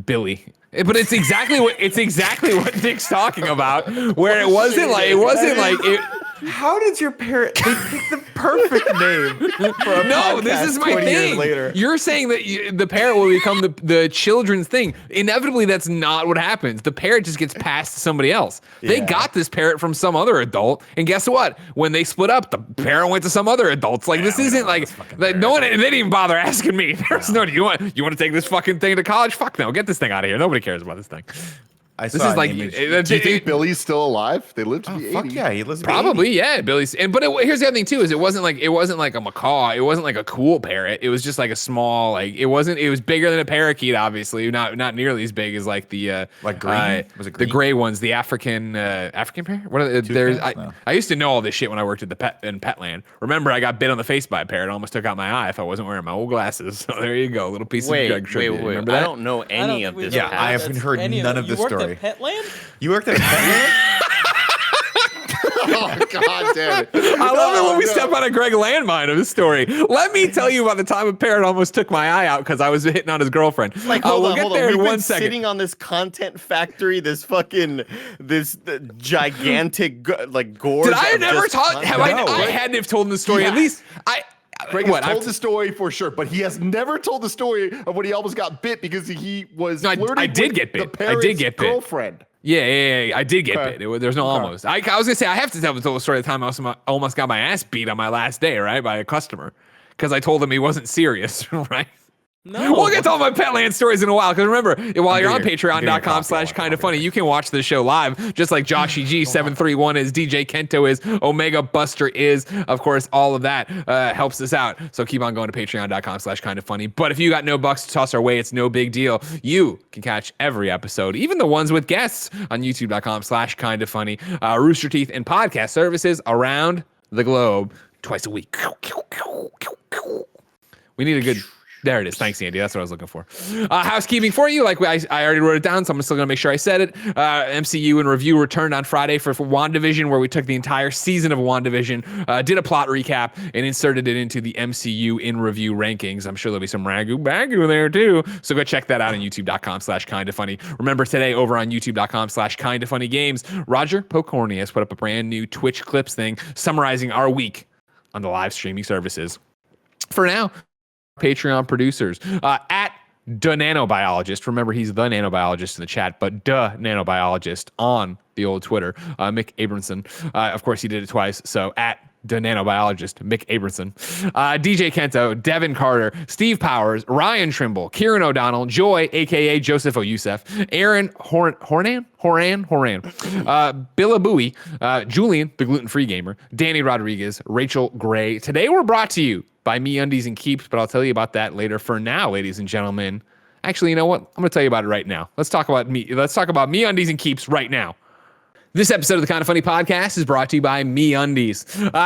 Billy. But it's exactly what Nick's talking about. Where it wasn't like it. How did your parrot? They picked the perfect name for a No, this podcast is my 20 years thing. later. You're saying that the parrot will become the children's thing. Inevitably, that's not what happens. The parrot just gets passed to somebody else. They Yeah. got this parrot from some other adult, and guess what? When they split up, the parrot went to some other adults. Like, this we isn't don't want like this fucking no parrot. one. They didn't even bother asking me. There's no. Do you want to take this fucking thing to college? Fuck no. Get this thing out of here. Nobody cares about this thing. I This saw is an like image. Do you think Billy's still alive? They lived to be 80. Fuck yeah, he lives Probably, yeah, Billy's. But here's the other thing too: is it wasn't like a macaw. It wasn't like a cool parrot. It was just like a small, like it wasn't. It was bigger than a parakeet, obviously, not nearly as big as like the Like green? Was it the green? gray ones, the African parrot. What are there's? No. I used to know all this shit when I worked at in Petland. Remember, I got bit on the face by a parrot. Almost took out my eye if I wasn't wearing my old glasses. So there you go, a little piece of Greg trivia. Remember I that? don't know any of this. Yeah, past. I haven't heard none of the You worked story. at Petland? You worked at a Petland? Oh, God damn it. I love it when we step on a Greg landmine of this story. Let me tell you about the time a Parrot almost took my eye out because I was hitting on his girlfriend. Like, hold on. There We've in been 1 second. sitting on this content factory, this gigantic gorge. Did I never talk? I hadn't have told him the story. At least Greg has told the story for sure, but he has never told the story of when he almost got bit because he was flirting with the Parrot's girlfriend. Yeah. I did get bit. There's no almost. I was gonna say I have to tell the story of the time I almost got my ass beat on my last day, right, by a customer because I told him he wasn't serious, right? No. We'll get to all my Petland stories in a while. Because remember, while you're on patreon.com/kindoffunny, you can watch the show live, just like Joshy G, 731 is, DJ Kento is, Omega Buster is. Of course, all of that helps us out. So keep on going to patreon.com/kindoffunny. But if you got no bucks to toss our way, it's no big deal. You can catch every episode, even the ones with guests, on youtube.com/kindoffunny. Rooster Teeth and podcast services around the globe twice a week. We need a good... There it is. Thanks, Andy. That's what I was looking for. Housekeeping for you. Like I already wrote it down, so I'm still going to make sure I said it. MCU in Review returned on Friday for WandaVision, where we took the entire season of WandaVision, did a plot recap, and inserted it into the MCU in Review rankings. I'm sure there'll be some ragu-bagu there, too. So go check that out on youtube.com/kindoffunny. Remember, today over on youtube.com/kindoffunnygames, Roger Pocorni has put up a brand new Twitch Clips thing summarizing our week on the live streaming services. For now, Patreon producers at the Nanobiologist. Remember, he's the Nanobiologist in the chat, but the Nanobiologist on the old Twitter. Mick Abramson. Of course, he did it twice. So at the Nanobiologist, Mick Abramson. DJ Kento, Devin Carter, Steve Powers, Ryan Trimble, Kieran O'Donnell, Joy, aka Joseph O'Yusef, Aaron Horan, Billabooey, Julian, the gluten-free gamer, Danny Rodriguez, Rachel Gray. Today we're brought to you by MeUndies and Keeps, but I'll tell you about that later. For now, ladies and gentlemen, actually, you know what? I'm going to tell you about it right now. Let's talk about MeUndies and Keeps right now. This episode of the Kind of Funny podcast is brought to you by MeUndies.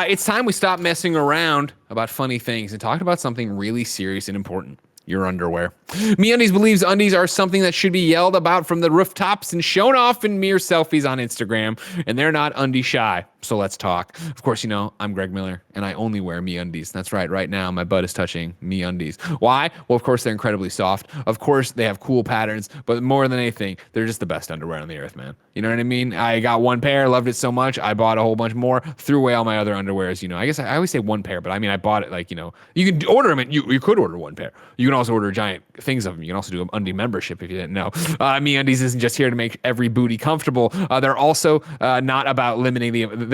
It's time we stop messing around about funny things and talk about something really serious and important. Your underwear. MeUndies believes undies are something that should be yelled about from the rooftops and shown off in mere selfies on Instagram, and they're not undie shy. So let's talk. Of course, you know, I'm Greg Miller, and I only wear MeUndies. That's right. Right now, my butt is touching MeUndies. Why? Well, of course, they're incredibly soft. Of course, they have cool patterns, but more than anything, they're just the best underwear on the earth, man. You know what I mean? I got one pair, loved it so much, I bought a whole bunch more, threw away all my other underwears. You know, I guess I always say one pair, but I mean, I bought it like, you know, you can order them, and you could order one pair. You can also order giant things of them. You can also do an undie membership if you didn't know. MeUndies isn't just here to make every booty comfortable. They're also not about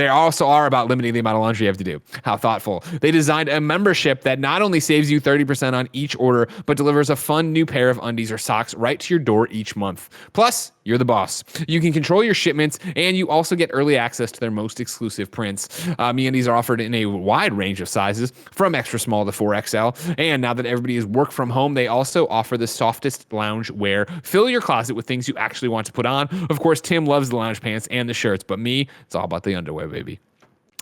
they also are about limiting the amount of laundry you have to do. How thoughtful. They designed a membership that not only saves you 30% on each order, but delivers a fun new pair of undies or socks right to your door each month. Plus, you're the boss. You can control your shipments, and you also get early access to their most exclusive prints. MeUndies are offered in a wide range of sizes, from extra small to 4XL. And now that everybody is work from home, they also offer the softest lounge wear. Fill your closet with things you actually want to put on. Of course, Tim loves the lounge pants and the shirts, but me, it's all about the underwear, baby.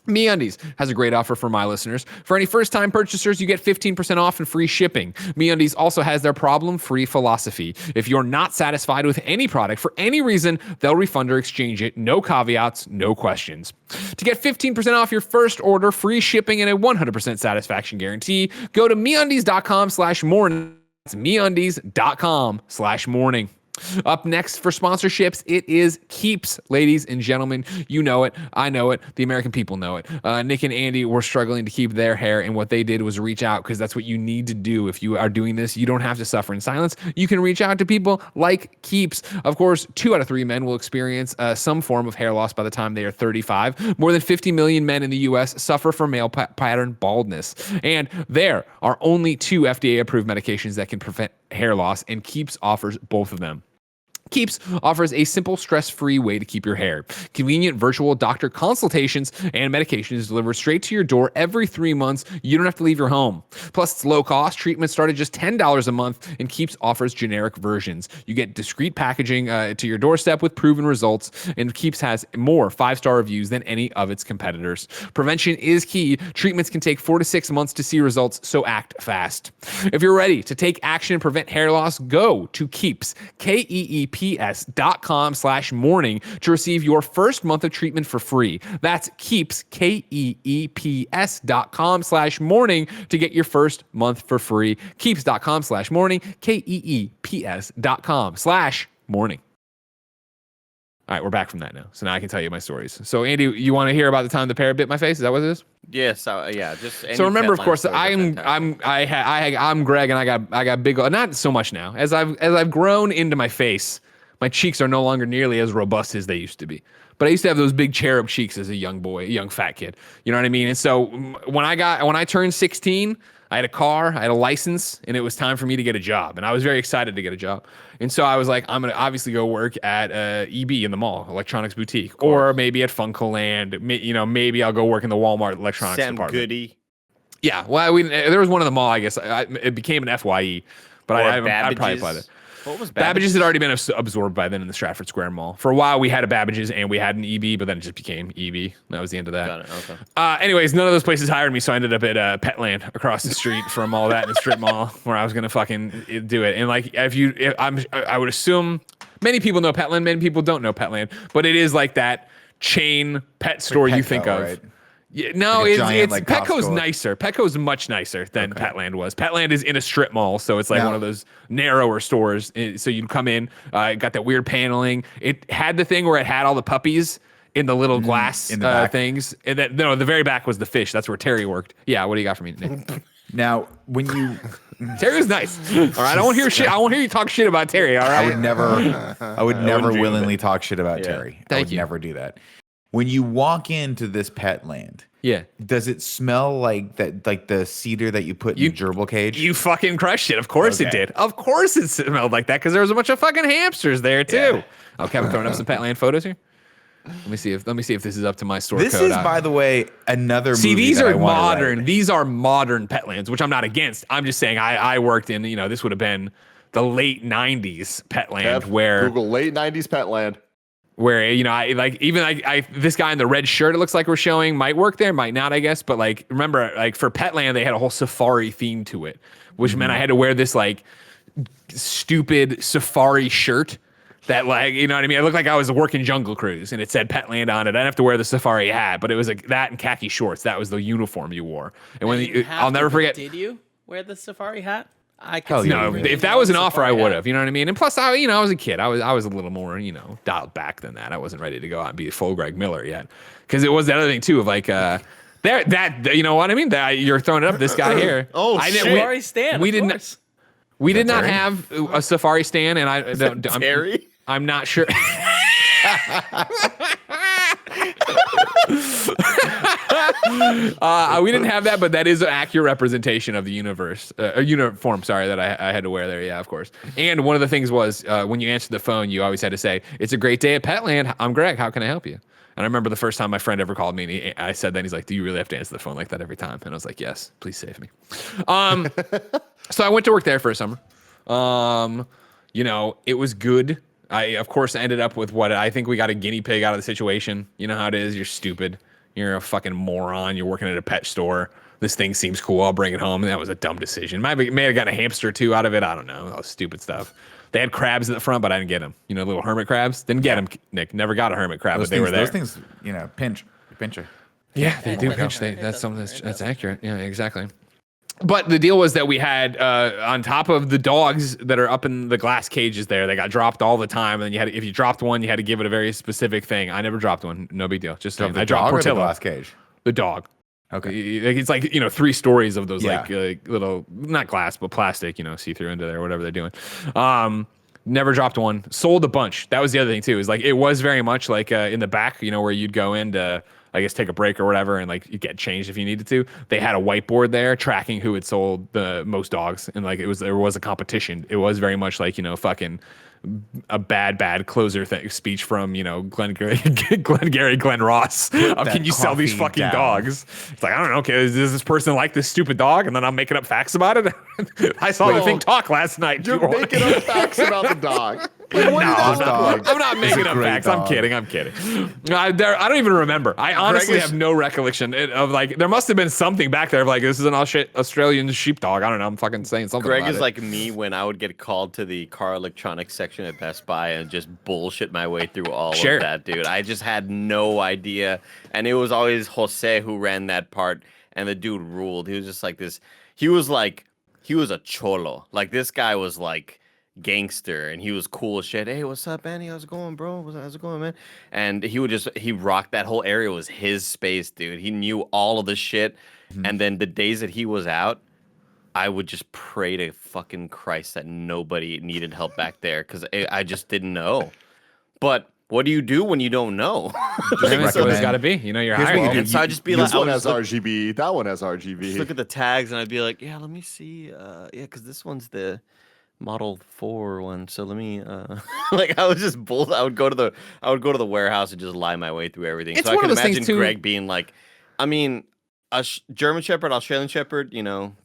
MeUndies has a great offer for my listeners. For any first-time purchasers, you get 15% off and free shipping. MeUndies also has their problem-free philosophy. If you're not satisfied with any product for any reason, they'll refund or exchange it. No caveats, no questions. To get 15% off your first order, free shipping, and a 100% satisfaction guarantee, go to MeUndies.com/morning. That's MeUndies.com/morning. Up next for sponsorships, it is Keeps, ladies and gentlemen. You know it. I know it. The American people know it. Nick and Andy were struggling to keep their hair, and what they did was reach out, because that's what you need to do. If you are doing this, you don't have to suffer in silence. You can reach out to people like Keeps. Of course, 2 out of 3 men will experience some form of hair loss by the time they are 35. More than 50 million men in the U.S. suffer from male pattern baldness. And there are only 2 FDA-approved medications that can prevent hair loss, and Keeps offers both of them. Keeps offers a simple, stress-free way to keep your hair. Convenient virtual doctor consultations and medications delivered straight to your door every 3 months. You don't have to leave your home. Plus, it's low cost. Treatments start at just $10 a month, and Keeps offers generic versions. You get discreet packaging to your doorstep with proven results, and Keeps has more 5-star reviews than any of its competitors. Prevention is key. Treatments can take 4 to 6 months to see results, so act fast. If you're ready to take action and prevent hair loss, go to Keeps, Keeps, keeps.com/morning to receive your first month of treatment for free. That's Keeps, keeps.com/morning to get your first month for free. Keeps.com/morning, keeps.com/morning. All right, we're back from that now. So now I can tell you my stories. So Andy, you want to hear about the time the parrot bit my face? Is that what it is? Yes, yeah. Just so remember, of course, I'm Greg, and I got big. Not so much now. As I've grown into my face, my cheeks are no longer nearly as robust as they used to be. But I used to have those big cherub cheeks as a young boy, a young fat kid. You know what I mean? And so when I turned 16, I had a car, I had a license, and it was time for me to get a job. And I was very excited to get a job. And so I was like, I'm going to obviously go work at EB in the mall, electronics boutique, or maybe at Funkoland. Maybe I'll go work in the Walmart electronics department. Goody. Yeah, well, there was one in the mall, I guess. It became an FYE, but I'd probably apply that. What was Babbage's had already been absorbed by then in the Stratford Square Mall. For a while, we had a Babbage's and we had an EB, but then it just became EB. That was the end of that. Got it. Okay. Anyways, none of those places hired me, so I ended up at Petland across the street from all that in the strip mall where I was gonna fucking do it. And like, I would assume many people know Petland, many people don't know Petland, but it is like that chain pet store you think of. Right? Yeah, no, like it's Petco's Costco. Nicer. Petco's much nicer than Petland was. Petland is in a strip mall, so it's like one of those narrower stores. So you'd come in, it got that weird paneling. It had the thing where it had all the puppies in the little glass in the things. And the very back was the fish. That's where Terry worked. Yeah, what do you got for me, Nick? Now, when you Terry was nice. All right, I won't hear shit. I won't hear you talk shit about Terry. All right, I would never willingly talk shit about Terry. I would never do that. When you walk into this Petland, does it smell like that, like the cedar that you put in the gerbil cage? You fucking crushed it. Of course it did. Of course it smelled like that because there was a bunch of fucking hamsters there too. Yeah. Okay, I'm throwing up some Petland photos here. Let me see if this is up to my store this code. This is, by the way, another movie. See, these are modern. These are modern Petlands, which I'm not against. I'm just saying I worked in. This would have been the late '90s Petland, where Google late '90s Petland. Where this guy in the red shirt, it looks like we're showing, might work there, might not, I guess. But like, remember, like for Petland, they had a whole safari theme to it, which meant I had to wear this like stupid safari shirt that like, you know what I mean? I looked like I was working Jungle Cruise, and it said Petland on it. I didn't have to wear the safari hat, but it was like that and khaki shorts. That was the uniform you wore. And I'll never forget. Did you wear the safari hat? If that was an offer, I would have. You know what I mean? And plus, I was a kid. I was a little more, dialed back than that. I wasn't ready to go out and be a full Greg Miller yet, because it was that other thing too of like, you know what I mean? That you're throwing it up. This guy here. Safari stand. We didn't. We did not have a safari stand, and I'm not sure. We didn't have that, but that is an accurate representation of the uniform. Sorry, that I had to wear there. Yeah, of course. And one of the things was when you answered the phone, you always had to say, "It's a great day at Petland. I'm Greg. How can I help you?" And I remember the first time my friend ever called me, and I said that, he's like, "Do you really have to answer the phone like that every time?" And I was like, "Yes, please save me." So I went to work there for a summer. It was good. I, of course, ended up with what I think we got a guinea pig out of the situation. You know how it is. You're stupid. You're a fucking moron. You're working at a pet store. This thing seems cool. I'll bring it home. And that was a dumb decision. May have gotten a hamster or two out of it. I don't know. All this stupid stuff. They had crabs at the front, but I didn't get them. Little hermit crabs. Didn't get them, Nick. Never got a hermit crab, but they were there. Those things, pincher. Yeah, they do pinch. That's something that's accurate. Yeah, exactly. But the deal was that we had on top of the dogs that are up in the glass cages there, they got dropped all the time. And then if you dropped one, you had to give it a very specific thing. I never dropped one. No big deal. Just I dropped Portillo. The glass cage. The dog. Okay. It's like 3 stories of those like little, not glass but plastic, see through into there, whatever they're doing. Never dropped one. Sold a bunch. That was the other thing too. Is like it was very much like in the back, where you'd go in to, I guess, take a break or whatever, and like you get changed if you needed to. They had a whiteboard there tracking who had sold the most dogs, and like there was a competition. It was very much like fucking a bad closer speech from Glenn Ross. Can you sell these fucking dogs? It's like, I don't know. Okay, does this person like this stupid dog? And then I'm making up facts about it. I saw the thing talk last night. You're making up facts about the dog. I'm not making up facts. dog. I'm kidding. I don't even remember. I honestly have no recollection of like, there must have been something back there of like, this is an Australian sheepdog. I don't know. I'm fucking saying something Greg about is it. like me when I would get called to the car electronics section at Best Buy and just bullshit my way through all of that, dude. I just had no idea. And it was always Jose who ran that part, and the dude ruled. He was just like this. He was a cholo. Like, this guy was like gangster, and he was cool as shit. Hey, what's up, Annie? How's it going, bro? How's it going, man? And he rocked that whole area. Was his space, dude. He knew all of the shit. And then the days that he was out, I would just pray to fucking Christ that nobody needed help back there, because I just didn't know. But what do you do when you don't know? That's what it's got to be. You know, you're hired. So I just be this like, one has RGB, that one has RGB. Just look at the tags, and I'd be like, yeah, let me see. Yeah, because this one's the Model 4 one. So let me like, I was just I would go to the warehouse and just lie my way through everything. It's so I one can of those imagine things, too. Greg being like, I mean, a German Shepherd, Australian Shepherd,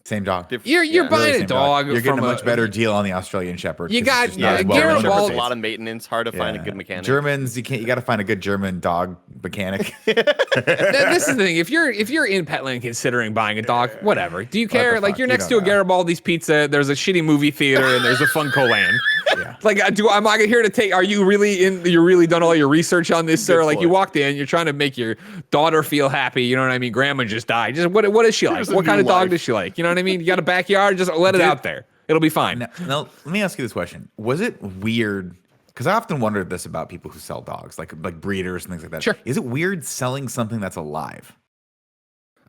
Same dog. You're buying a dog. You're getting a much better deal on the Australian Shepherd. You got German Garibaldi. a lot of maintenance, hard to find a good mechanic. Germans, you got to find a good German dog mechanic. This is the thing. If you're in Petland considering buying a dog, whatever. Do you care? Like, you're next to a Garibaldi's Pizza. There's a shitty movie theater, and there's a Funko Land. Yeah. Like, am I here to take? Are you really you're really done all your research on this, sir? Like, you walked in, you're trying to make your daughter feel happy. You know what I mean? Grandma just died. Just what is she like? What kind of dog does she like? You know what I mean? You got a backyard, just let it out there. It'll be fine. Now, let me ask you this question. Was it weird? Because I often wondered this about people who sell dogs, like breeders and things like that. Sure. Is it weird selling something that's alive?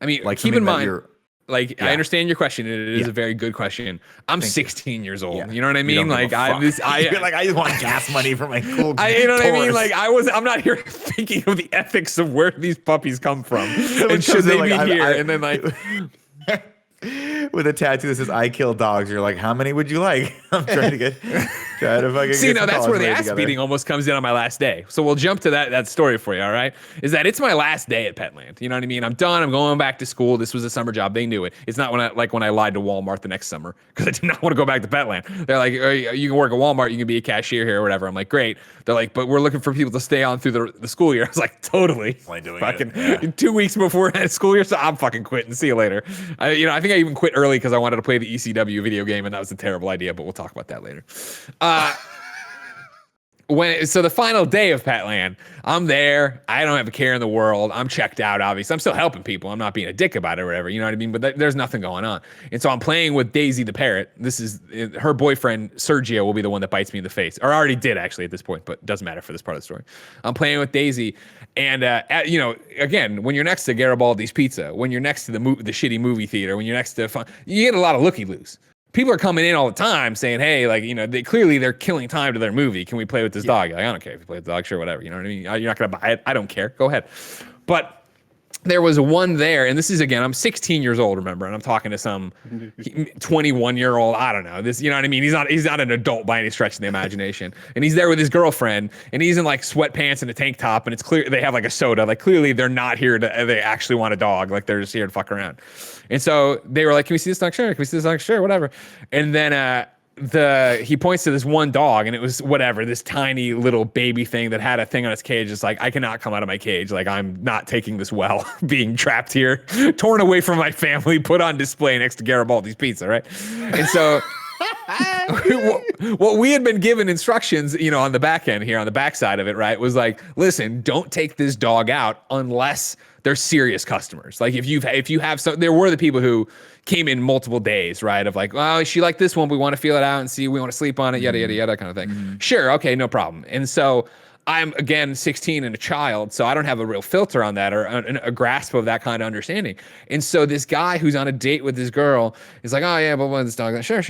I mean, Like, keep in mind, yeah. I understand your question, and it is a very good question. I'm 16 years old. Yeah. You know what I mean? Like, you're like, I just want gas money for my cool. You know what I mean? Taurus. Like, I'm not here thinking of the ethics of where these puppies come from Someone and should comes they in be like, here. I- And then like, with a tattoo that says "I kill dogs." You're like, how many would you like? I'm trying to fucking see, get now some that's dogs where the made ass together. beating almost comes in on my last day. So we'll jump to that story for you. All right, is that it's my last day at Petland. You know what I mean? I'm done. I'm going back to school. This was a summer job. They knew it. It's not when I lied to Walmart the next summer because I did not want to go back to Petland. They're like, you can work at Walmart. You can be a cashier here or whatever. I'm like, great. They're like, but we're looking for people to stay on through the school year. I was like, totally. Fucking 2 weeks before school year, so I'm fucking quitting. See you later. I think I even quit early because I wanted to play the ECW video game, and that was a terrible idea. But we'll talk about that later. So the final day of Petland, I'm there. I don't have a care in the world. I'm checked out, obviously. I'm still helping people. I'm not being a dick about it or whatever. You know what I mean? But there's nothing going on. And so I'm playing with Daisy the parrot. This is her boyfriend, Sergio, will be the one that bites me in the face. Or already did, actually, at this point. But doesn't matter for this part of the story. I'm playing with Daisy. And, again, when you're next to Garibaldi's Pizza, when you're next to the shitty movie theater, when you're next to you get a lot of looky-loos. People are coming in all the time saying, hey, like, they're killing time to their movie. Can we play with this dog? You're like, I don't care if you play with the dog, sure, whatever. You know what I mean? You're not going to buy it. I don't care. Go ahead. But there was one there, and this is, again, I'm 16 years old, remember, and I'm talking to some 21-year-old, I don't know. This, you know what I mean? He's not an adult by any stretch of the imagination. And he's there with his girlfriend, and he's in like sweatpants and a tank top, and it's clear they have like a soda. Like, clearly they're not here they actually want a dog. Like, they're just here to fuck around. And so they were like, can we see this dog? Sure. Can we see this dog? Sure, whatever. And then he points to this one dog, and it was whatever, this tiny little baby thing that had a thing on its cage. It's like, I cannot come out of my cage. Like, I'm not taking this well, being trapped here, torn away from my family, put on display next to Garibaldi's Pizza, right? And so what we had been given instructions, on the back end here, on the back side of it, right, was like, listen, don't take this dog out unless they're serious customers. Like, if you have some, there were the people who came in multiple days, right? Of like, well, she liked this one. We want to feel it out and see, we want to sleep on it, yada, yada, yada kind of thing. Mm-hmm. Sure. Okay. No problem. And so I'm, again, 16 and a child, so I don't have a real filter on that or a grasp of that kind of understanding. And so this guy who's on a date with this girl is like, oh yeah, but this dog, sure.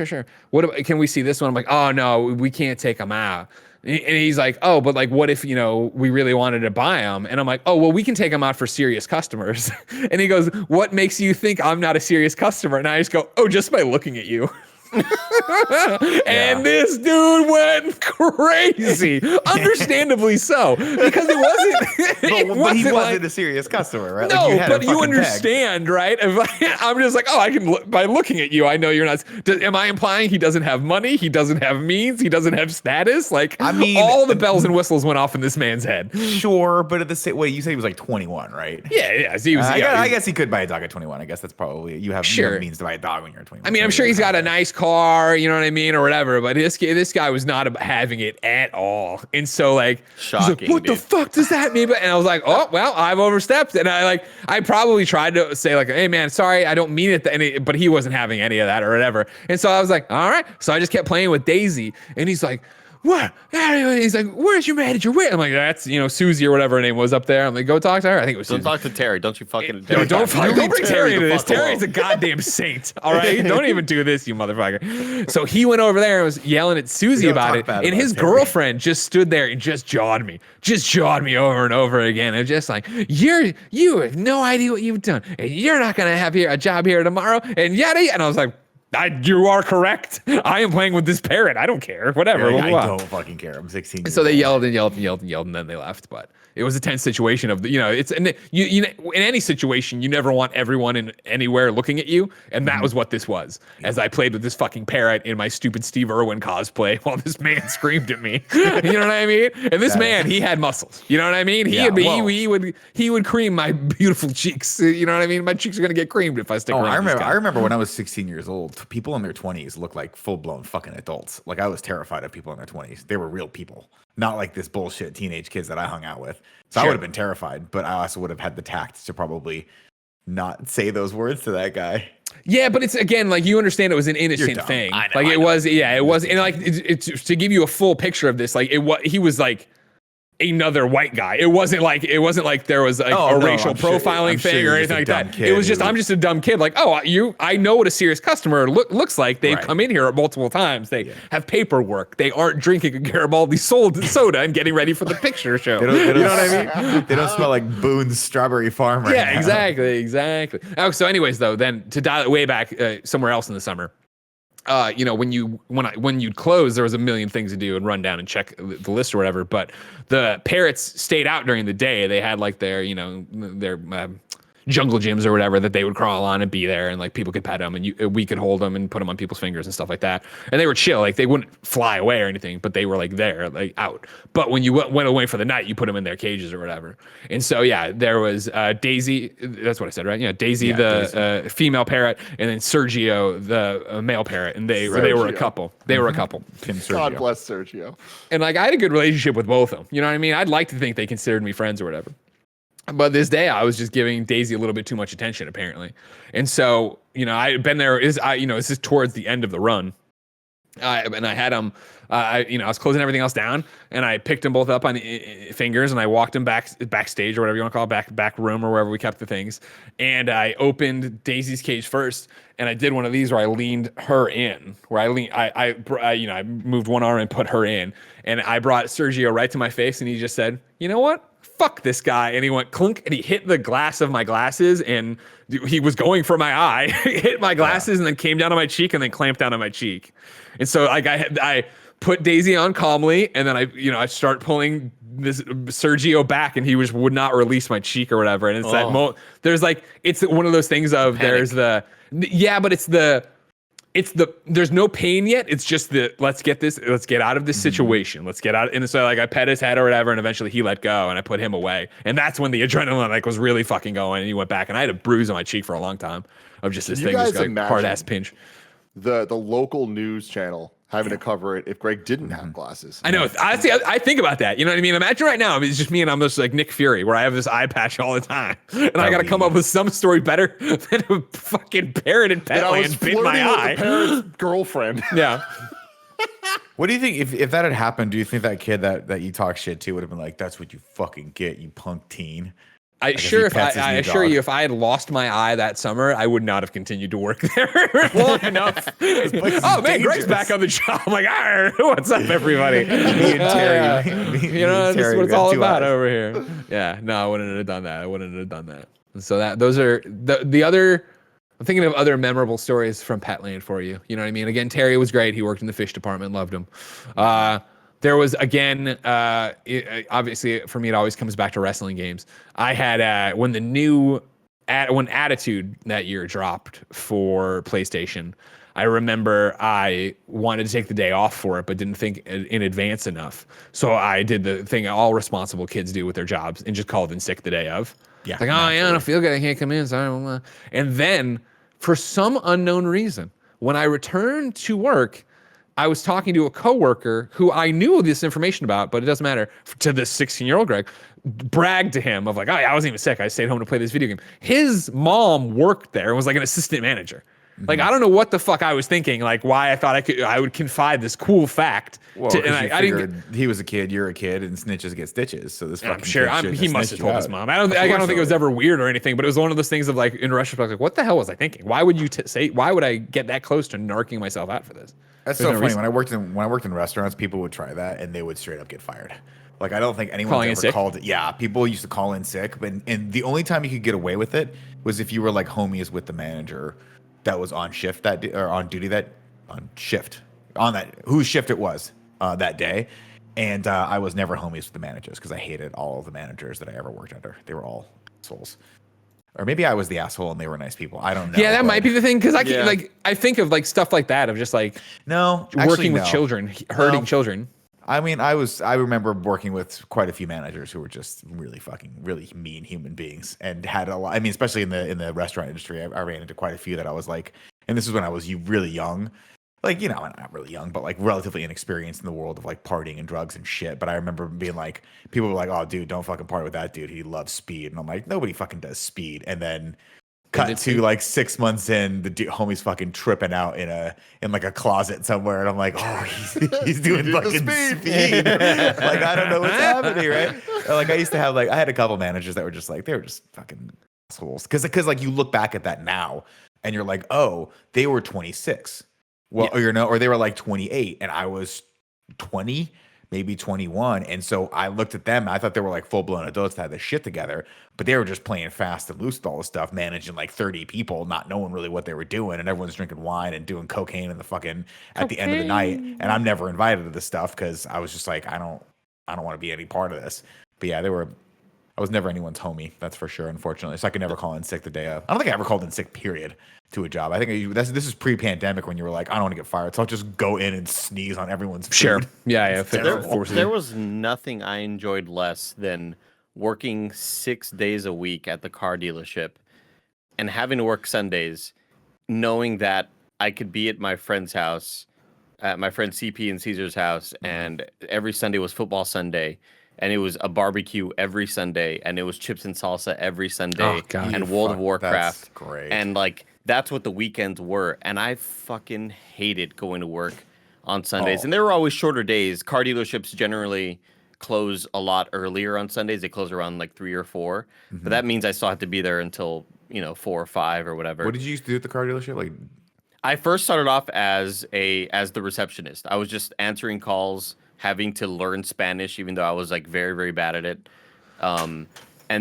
Can we see this one? I'm like, oh no, we can't take him out. And he's like, oh, but like, what if, we really wanted to buy them? And I'm like, oh, well, we can take them out for serious customers. And he goes, what makes you think I'm not a serious customer? And I just go, oh, just by looking at you. And this dude went crazy, understandably so, because it wasn't. But he wasn't a serious customer, right? No, like but you understand, right? I'm just like, I can by looking at you, I know you're not. Am I implying he doesn't have money? He doesn't have means? He doesn't have status? Like, I mean, all the bells and whistles went off in this man's head. Sure, but at the same way, you said he was like 21, right? Yeah. So he was. I guess he could buy a dog at 21. I guess that's probably you have means to buy a dog when you're 21. I mean, I'm sure he's got a nice car, you know what I mean, or whatever. But this guy was not having it at all, and so like, shocking. Like, what the fuck does that mean? And I was like, oh well, I've overstepped, and I probably tried to say like, hey man, sorry, I don't mean it, but he wasn't having any of that or whatever. And so I was like, all right. So I just kept playing with Daisy, and he's like, what? He's like, where's your manager? Where? I'm like, that's Susie or whatever her name was up there. I'm like, go talk to her. I think it was. Don't Susie. talk to Terry. Don't you fucking. Don't bring Terry into this. Terry's a goddamn saint. All right, don't even do this, you motherfucker. So he went over there and was yelling at Susie about it, and his girlfriend just stood there and just jawed me over and over again, and just like, you have no idea what you've done, and you're not gonna have a job here tomorrow, and yada. And I was like, you are correct. I am playing with this parrot. I don't care. Whatever. I don't fucking care. I'm 16. So they yelled and yelled and yelled and yelled, and then they left. But it was a tense situation of it's in any situation you never want everyone in anywhere looking at you, and that was what this was. As I played with this fucking parrot in my stupid Steve Irwin cosplay while this man screamed at me. You know what I mean? And this man, he had muscles. You know what I mean? He would cream my beautiful cheeks. You know what I mean? My cheeks are gonna get creamed if I stick around. I remember when I was 16 years old, people in their 20s looked like full-blown fucking adults. Like I was terrified of people in their 20s. They were real people, not like this bullshit teenage kids that I hung out with. So I would have been terrified, but I also would have had the tact to probably not say those words to that guy. Yeah, but it's again like you understand it was an innocent thing. It was, and like it's to give you a full picture of this. Like he was like another white guy. It wasn't like there was like a racial profiling thing or anything like that. It was just I'm just a dumb kid. Like, I know what a serious customer looks like. They've come in here multiple times. They have paperwork. They aren't drinking a Garibaldi soda and getting ready for the picture show. You know what I mean? They don't smell like Boone's Strawberry Farm right now. Exactly. Oh, so anyways though, then to dial it way back somewhere else in the summer. When you'd close, there was a million things to do and run down and check the list or whatever. But the parrots stayed out during the day. They had like their jungle gyms or whatever that they would crawl on and be there, and like people could pet them and we could hold them and put them on people's fingers and stuff like that. And they were chill, like they wouldn't fly away or anything, but they were like there, like out. But when you went away for the night, you put them in their cages or whatever. And so there was Daisy. That's what I said, right? Yeah, Daisy, the female parrot, and then Sergio, the male parrot, and they were a couple. They were a couple. God bless Sergio. And like I had a good relationship with both of them. You know what I mean? I'd like to think they considered me friends or whatever. But this day I was just giving Daisy a little bit too much attention apparently. And so, I had been there this is towards the end of the run. And I had them, I was closing everything else down, and I picked them both up on fingers, and I walked them backstage or whatever you want to call it, back room or wherever we kept the things. And I opened Daisy's cage first, and I did one of these where I leaned her in, where I moved one arm and put her in, and I brought Sergio right to my face, and he just said, you know what? Fuck this guy. And he went clunk, and he hit the glass of my glasses, and he was going for my eye, hit my glasses, and then came down on my cheek, and then clamped down on my cheek. And so like I put Daisy on calmly, and then I start pulling this Sergio back, and he would not release my cheek or whatever. And it's there's like, it's one of those things of there's but there's no pain yet. It's just let's get out of this situation. Let's get out. And so like I pet his head or whatever, and eventually he let go, and I put him away. And that's when the adrenaline like was really fucking going, and he went back, and I had a bruise on my cheek for a long time of just this thing, just like hard ass pinch. The local news channel having to cover it if Greg didn't have glasses. I know. Honestly, I think about that. You know what I mean? Imagine right now, it's just me and I'm just like Nick Fury, where I have this eye patch all the time. And I got to come up with some story better than a fucking parrot in Petland bit my eye. The parrot's girlfriend. Yeah. What do you think if that had happened? Do you think that kid that you talk shit to would have been like, "That's what you fucking get, you punk teen"? I assure you, if I had lost my eye that summer, I would not have continued to work there long enough. Oh man, Greg's back on the job. I'm like, what's up, everybody? Me and Terry, this is what it's all about over here. Yeah, no, I wouldn't have done that. And so those are the other I'm thinking of other memorable stories from Petland for you. You know what I mean? Again, Terry was great. He worked in the fish department, loved him. There was, again, obviously for me, it always comes back to wrestling games. I had, when when Attitude that year dropped for PlayStation, I remember I wanted to take the day off for it, but didn't think in advance enough. So I did the thing all responsible kids do with their jobs and just called in sick the day of. Yeah, Like, oh, yeah, I don't feel good. I can't come in. So and then, for some unknown reason, when I returned to work, I was talking to a coworker who I knew this information about, but it doesn't matter, to this 16-year-old Greg, bragged to him of like, oh, yeah, I wasn't even sick. I stayed home to play this video game. His mom worked there and was like an assistant manager. Like, I don't know what the fuck I was thinking, like why I thought I would confide this cool fact. Well, to, and I didn't. He was a kid, you're a kid, and snitches get stitches. So this I'm fucking sure he must have told his mom. I don't think it was ever weird or anything, but it was one of those things of like, in retrospect, like, what the hell was I thinking? Why would you say? Why would I get that close to narking myself out for this? That's so funny. When I worked in restaurants, people would try that and they would straight up get fired. Like, I don't think anyone ever called it. Yeah, people used to call in sick, and the only time you could get away with it was if you were like homies with the manager that was on shift that day, or on duty whose shift it was that day. And I was never homies with the managers because I hated all of the managers that I ever worked under. They were all assholes. Or maybe I was the asshole and they were nice people. I don't know. Yeah, that might be the thing, because I think of like stuff like that of just like working with children, hurting children. I mean, I remember working with quite a few managers who were just really mean human beings and had a lot. I mean, especially in the restaurant industry, I ran into quite a few that I was like, and this is when I was really young, like, you know, not really young, but like relatively inexperienced in the world of like partying and drugs and shit. But I remember being like, people were like, oh, dude, don't fucking party with that dude. He loves speed. And I'm like, nobody fucking does speed. And then cut to like 6 months in, the homie's fucking tripping out in like a closet somewhere, and I'm like, oh, he's doing fucking speed. Like, I don't know what's happening, right? Like, I had a couple managers that were just like, they were just fucking assholes, because like you look back at that now and you're like, oh, they were 26, well, or they were like 28, and I was 20. Maybe 21. And so I looked at them. I thought they were like full blown adults that had this shit together, but they were just playing fast and loose with all this stuff, managing like 30 people, not knowing really what they were doing. And everyone's drinking wine and doing cocaine in the fucking at the end of the night. And I'm never invited to this stuff because I was just like, I don't want to be any part of this. But yeah, I was never anyone's homie. That's for sure, unfortunately. So I could never call in sick the day of. I don't think I ever called in sick, period, to a job. I think this is pre-pandemic when you were like, I don't want to get fired, so I'll just go in and sneeze on everyone's food. Sure. Yeah. There was nothing I enjoyed less than working 6 days a week at the car dealership and having to work Sundays, knowing that I could be at my friend's house, at my friend CP and Caesar's house, and every Sunday was football Sunday. And it was a barbecue every Sunday, and it was chips and salsa every Sunday, and World of Warcraft. That's great. And like, that's what the weekends were. And I fucking hated going to work on Sundays. And there were always shorter days. Car dealerships generally close a lot earlier on Sundays. They close around like 3 or 4. But that means I still have to be there until, 4 or 5 or whatever. What did you used to do at the car dealership? Like, I first started off as the receptionist. I was just answering calls, having to learn Spanish, even though I was like very, very bad at it. And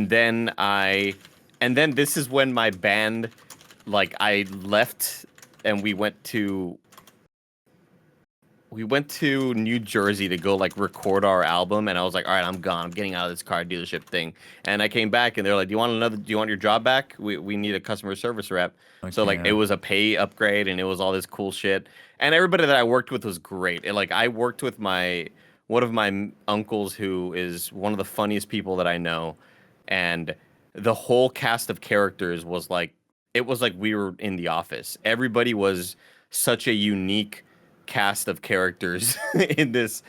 then this is when my band, like, I left and we went to New Jersey to go like record our album, and I was like, all right, I'm gone. I'm getting out of this car dealership thing. And I came back and they're like, do you want your job back? We need a customer service rep. Okay, so like, it was a pay upgrade and it was all this cool shit. And everybody that I worked with was great. And like, I worked with one of my uncles who is one of the funniest people that I know. And the whole cast of characters was like, it was like we were in the office. Everybody was such a unique cast of characters in this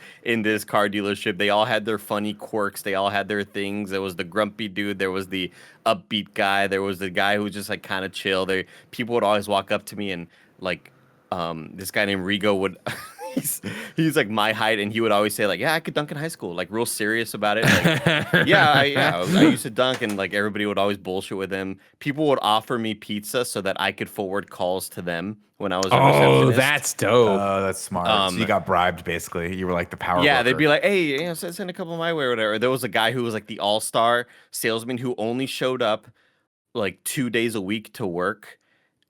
car dealership. They all had their funny quirks. They all had their things. There was the grumpy dude. There was the upbeat guy. There was the guy who was just like kind of chill. People would always walk up to me and like, this guy named Rigo would he's like my height, and he would always say like, yeah, I could dunk in high school, like real serious about it. Like, I used to dunk, and like everybody would always bullshit with him. People would offer me pizza so that I could forward calls to them when I was a receptionist. That's dope. Oh, that's smart. So you got bribed, basically. You were like the power Yeah, worker. they'd be like, hey, send a couple my way or whatever. There was a guy who was like the all-star salesman who only showed up like 2 days a week to work.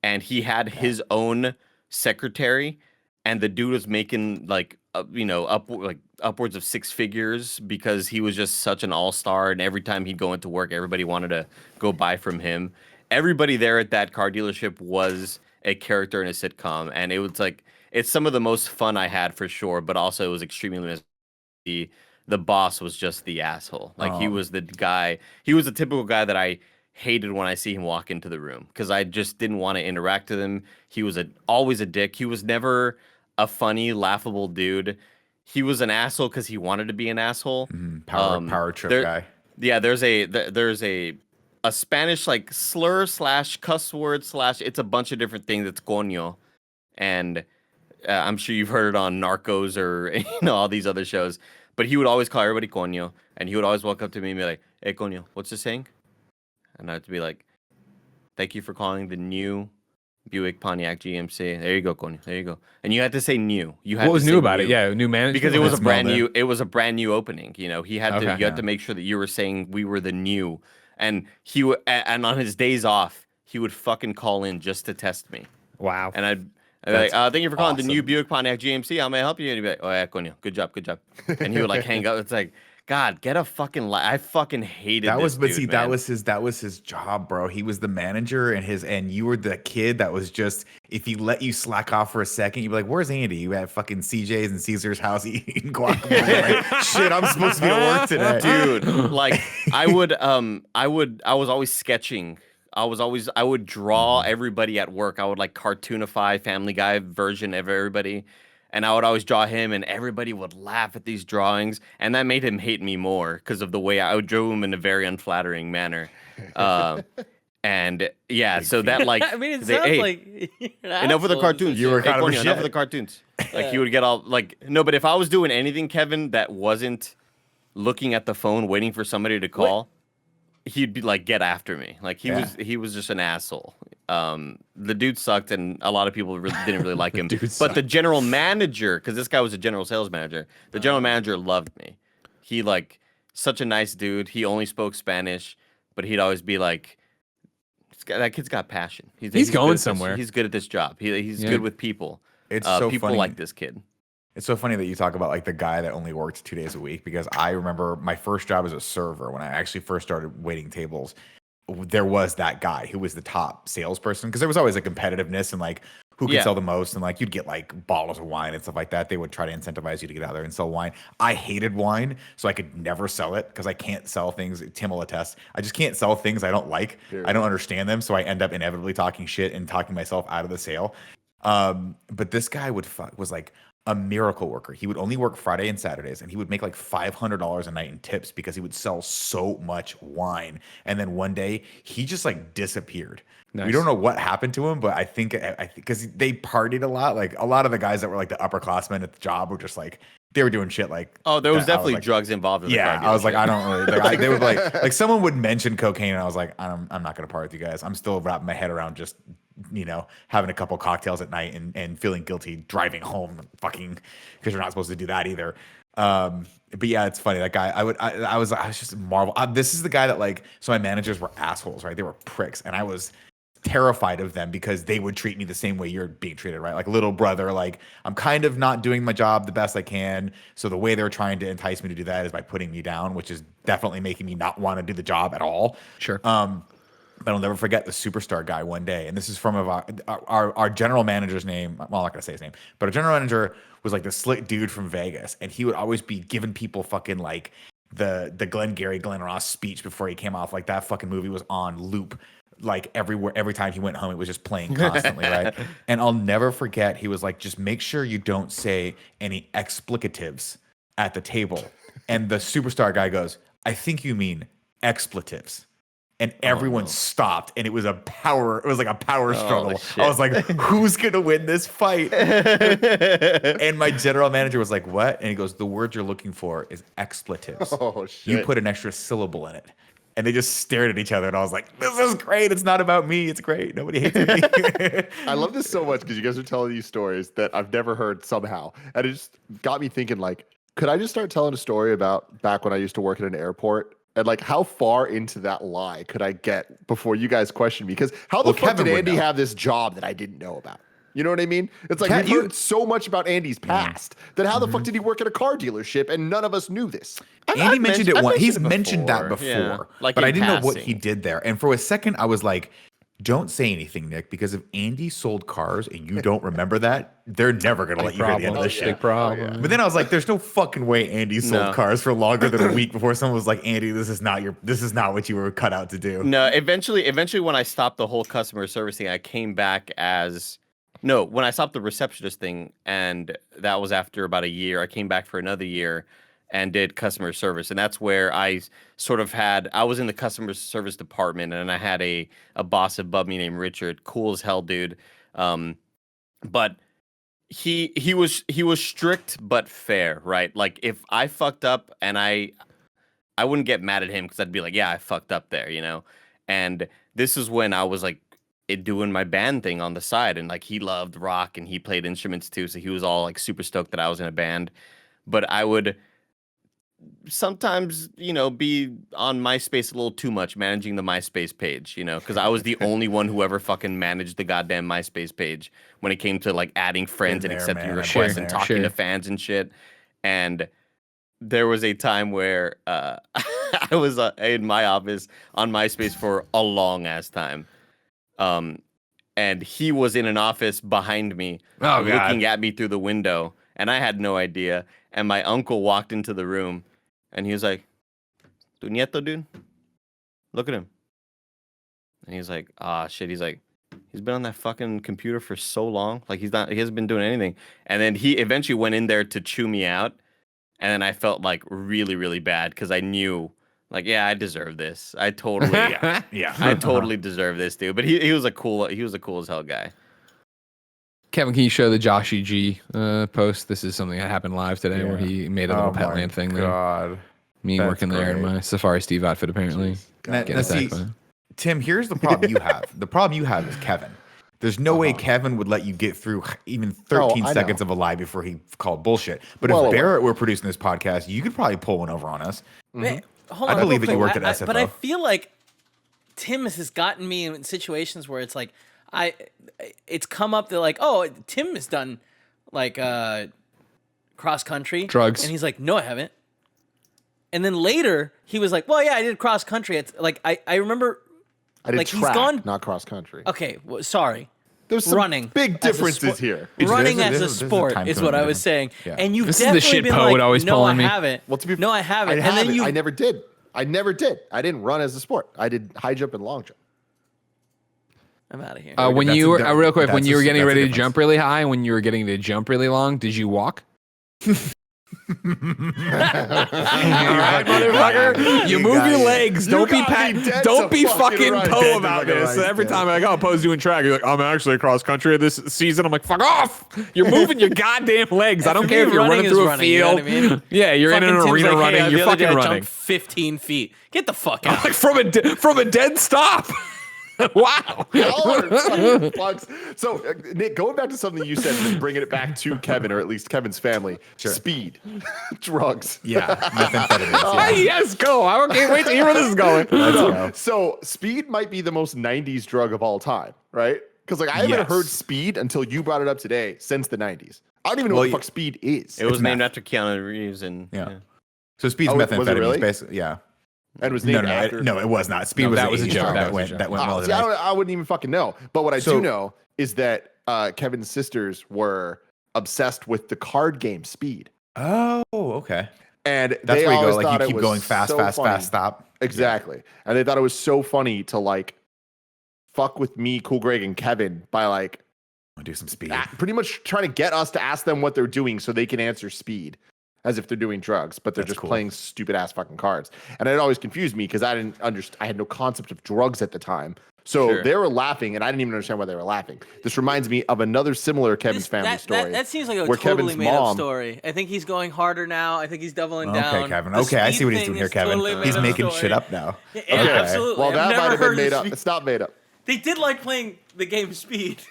and he had his own secretary, and the dude was making like upwards of 6 figures because he was just such an all-star, and every time he'd go into work, everybody wanted to go buy from him. Everybody there at that car dealership was a character in a sitcom, and it was like it's some of the most fun I had for sure, but also it was extremely the boss was just the asshole. Like he was the guy, he was the typical guy that I hated when I see him walk into the room because I just didn't want to interact with him. He was always a dick. He was never a funny, laughable dude. He was an asshole because he wanted to be an asshole. Power trip guy. Yeah, there's a Spanish like slur / cuss word / it's a bunch of different things. It's coño, and I'm sure you've heard it on Narcos or all these other shows. But he would always call everybody coño, and he would always walk up to me and be like, "Hey, coño, what's this saying?" And I'd be like, "Thank you for calling the new Buick Pontiac GMC. There you go, coño. There you go." And you had to say new. What was new about it? Yeah, new management. Because it was a brand new. It was a brand new opening. He had to. You had to make sure that you were saying we were the new. And and on his days off, he would fucking call in just to test me. Wow. And I'd be like, "Thank you for calling the new Buick Pontiac GMC. How may I help you?" And he'd be like, "Oh yeah, coño. Good job. And he would like hang up. It's like, God, get a fucking I fucking hated that. That was his job, bro. He was the manager, and you were the kid that was just, if he let you slack off for a second, you'd be like, "Where's Andy? You at fucking CJ's and Caesar's house eating guacamole." Like, shit, I'm supposed to be at work today, dude. Like I was always sketching. I would draw everybody at work. I would like cartoonify Family Guy version of everybody. And I would always draw him, and everybody would laugh at these drawings, and that made him hate me more because of the way I would draw him in a very unflattering manner. And yeah, so that like I mean, it sounds like enough with the cartoons. You were kind of enough with the cartoons. Like he would get all like no, but if I was doing anything, Kevin, that wasn't looking at the phone waiting for somebody to call, he'd be like, "Get after me!" Like he was just an asshole. The dude sucked, and a lot of people didn't really like him. But the general manager, because this guy was a general sales manager, the general manager loved me. He like such a nice dude. He only spoke Spanish, but he'd always be like, "That kid's got passion. He's going somewhere. He's good at this job. He's good with people. It's so people funny. like this kid." It's so funny that you talk about like the guy that only worked 2 days a week, because I remember my first job as a server when I actually first started waiting tables. There was that guy who was the top salesperson, because there was always a competitiveness and like who could sell the most, and like you'd get like bottles of wine and stuff like that. They would try to incentivize you to get out there and sell wine. I hated wine, so I could never sell it because I can't sell things. Tim will attest. I just can't sell things I don't like. I don't understand them, so I end up inevitably talking shit and talking myself out of the sale. But this guy was like a miracle worker. He would only work Friday and Saturdays, and he would make like $500 a night in tips because he would sell so much wine. And then one day he just like disappeared. Nice. We don't know what happened to him, but I think because they partied a lot. Like a lot of the guys that were like the upperclassmen at the job were just like, they were doing shit like, oh, there was definitely drugs involved in the car I was like, I don't really. They would like someone would mention cocaine, and I was like, I'm not gonna party with you guys. I'm still wrapping my head around just having a couple cocktails at night and feeling guilty driving home, fucking, because you're not supposed to do that either. But yeah, it's funny. That guy, I was just marvel. This is the guy that like, so my managers were assholes, right? They were pricks, and I was terrified of them because they would treat me the same way you're being treated, right? Like little brother, like I'm kind of not doing my job the best I can. So the way they're trying to entice me to do that is by putting me down, which is definitely making me not want to do the job at all. Sure. But I'll never forget the superstar guy one day. And this is from our general manager's name. Well, I'm not going to say his name, but our general manager was like the slick dude from Vegas. And he would always be giving people fucking like the Glenn Ross speech before he came off. Like that fucking movie was on loop. Like everywhere, every time he went home, it was just playing constantly, right? And I'll never forget, he was like, just make sure you don't say any explicatives at the table. And the superstar guy goes, I think you mean expletives. And everyone stopped, and it was like a power struggle. I was like, who's gonna win this fight? And my general manager was like, what? And he goes, the word you're looking for is expletives. Oh shit. You put an extra syllable in it. And they just stared at each other, and I was like, this is great. It's not about me. It's great. Nobody hates me. I love this so much because you guys are telling these stories that I've never heard somehow. And it just got me thinking, like, could I just start telling a story about back when I used to work at an airport? And like, how far into that lie could I get before you guys question me? Because how the fuck did Andy have this job that I didn't know about? You know what I mean? It's like we've heard so much about Andy's past that how the fuck did he work at a car dealership and none of us knew this? Andy mentioned it once. He's mentioned that before, yeah, like but I didn't know what he did there. And for a second, I was like, don't say anything, Nick, because if Andy sold cars and you don't remember that, they're never going to let you hear the end of this shit. Big problem. But then I was like, there's no fucking way Andy sold cars for longer than a week before someone was like, Andy, this is not what you were cut out to do. No, eventually when I stopped the whole customer service thing, I came back as when I stopped the receptionist thing, and that was after about a year, I came back for another year and did customer service. And that's where I sort of I was in the customer service department, and I had a boss above me named Richard, cool as hell dude. But he was strict but fair, right? Like if I fucked up, and I wouldn't get mad at him because I'd be like, yeah, I fucked up there, you know? And this is when I was like doing my band thing on the side, and like he loved rock and he played instruments too, so he was all like super stoked that I was in a band. But I would sometimes, you know, be on MySpace a little too much, managing the MySpace page, you know, because I was the only one who ever fucking managed the goddamn MySpace page when it came to like adding friends and accepting requests and talking to fans and shit. And there was a time where I was in my office on MySpace for a long ass time. And he was in an office behind me, looking at me through the window, and I had no idea. And my uncle walked into the room, and he was like, "Tu nieto, dude? Look at him." And he's like, "Ah, shit." He's like, "He's been on that fucking computer for so long. Like he hasn't been doing anything." And then he eventually went in there to chew me out, and then I felt like really, really bad because I knew, like, yeah, I deserve this. I totally, I totally deserve this, dude. But he was a cool as hell guy. Kevin, can you show the Joshy G post? This is something that happened live today where he made a little Petland thing there. Me That's working there in my Safari Steve outfit, apparently. Now see, Tim, here's the problem you have. The problem you have is Kevin. There's no way Kevin would let you get through even 13 seconds of a lie before he called bullshit. But if Barrett were producing this podcast, you could probably pull one over on us. Man, hold on, I believe that you worked at SFO. But I feel like Tim has gotten me in situations where it's like, it's come up that like, oh, Tim has done like cross country drugs, and he's like, no, I haven't. And then later he was like, well, yeah, I did cross country. It's like I remember, I did like track, he's gone not cross country. Okay, well, sorry. There's some running big differences here. Running as a sport is what I was saying, and you've this definitely is the shit been Poe would like, always no, pull I on me. haven't. Well, to be no, I haven't. And then I never did. I didn't run as a sport. I did high jump and long jump. I'm out of here. When you were real quick, when you were getting ready to jump really high, when you were getting to jump really long, did you walk? All right, motherfucker. You move your legs. Don't be fucking Poe about this. So every time I go, Poe's doing track, you're like, I'm actually across country this season. I'm like, fuck off. You're moving your goddamn legs. I don't care if you're running through a field. You know what I mean? Yeah, you're in an arena running. You're fucking running. I jumped 15 feet. Get the fuck out. Like from a dead stop. Wow. So, Nick, going back to something you said and bringing it back to Kevin, or at least Kevin's family, speed, drugs. Yeah, methamphetamines. Yes, go. I can't wait to hear where this is going. Let's go. So, speed might be the most 90s drug of all time, right? Because like I haven't heard speed until you brought it up today since the 90s. I don't even know what the fuck speed is. It was named after Keanu Reeves. And so speed's methamphetamine. Was it really? Basically, yeah. And was named after. No, it was not. Speed was that was a joke. That went well. See, I wouldn't even fucking know. But what I do know is that Kevin's sisters were obsessed with the card game Speed. Oh, okay. And that's where you go. Like you keep going fast, fast, stop. Exactly. And they thought it was so funny to like fuck with me, Cool Greg, and Kevin by like do some speed. Pretty much trying to get us to ask them what they're doing so they can answer speed. As if they're doing drugs, but they're just playing stupid ass fucking cards. And it always confused me because I didn't understand. I had no concept of drugs at the time. So they were laughing, and I didn't even understand why they were laughing. This reminds me of another similar Kevin's family story. That seems like a totally made up story. I think he's going harder now. I think he's doubling down. Okay, Kevin. Okay, I see what he's doing here, Kevin. He's making shit up now. Yeah, absolutely. Well, that might have been made up. It's not made up. They did like playing the game Speed.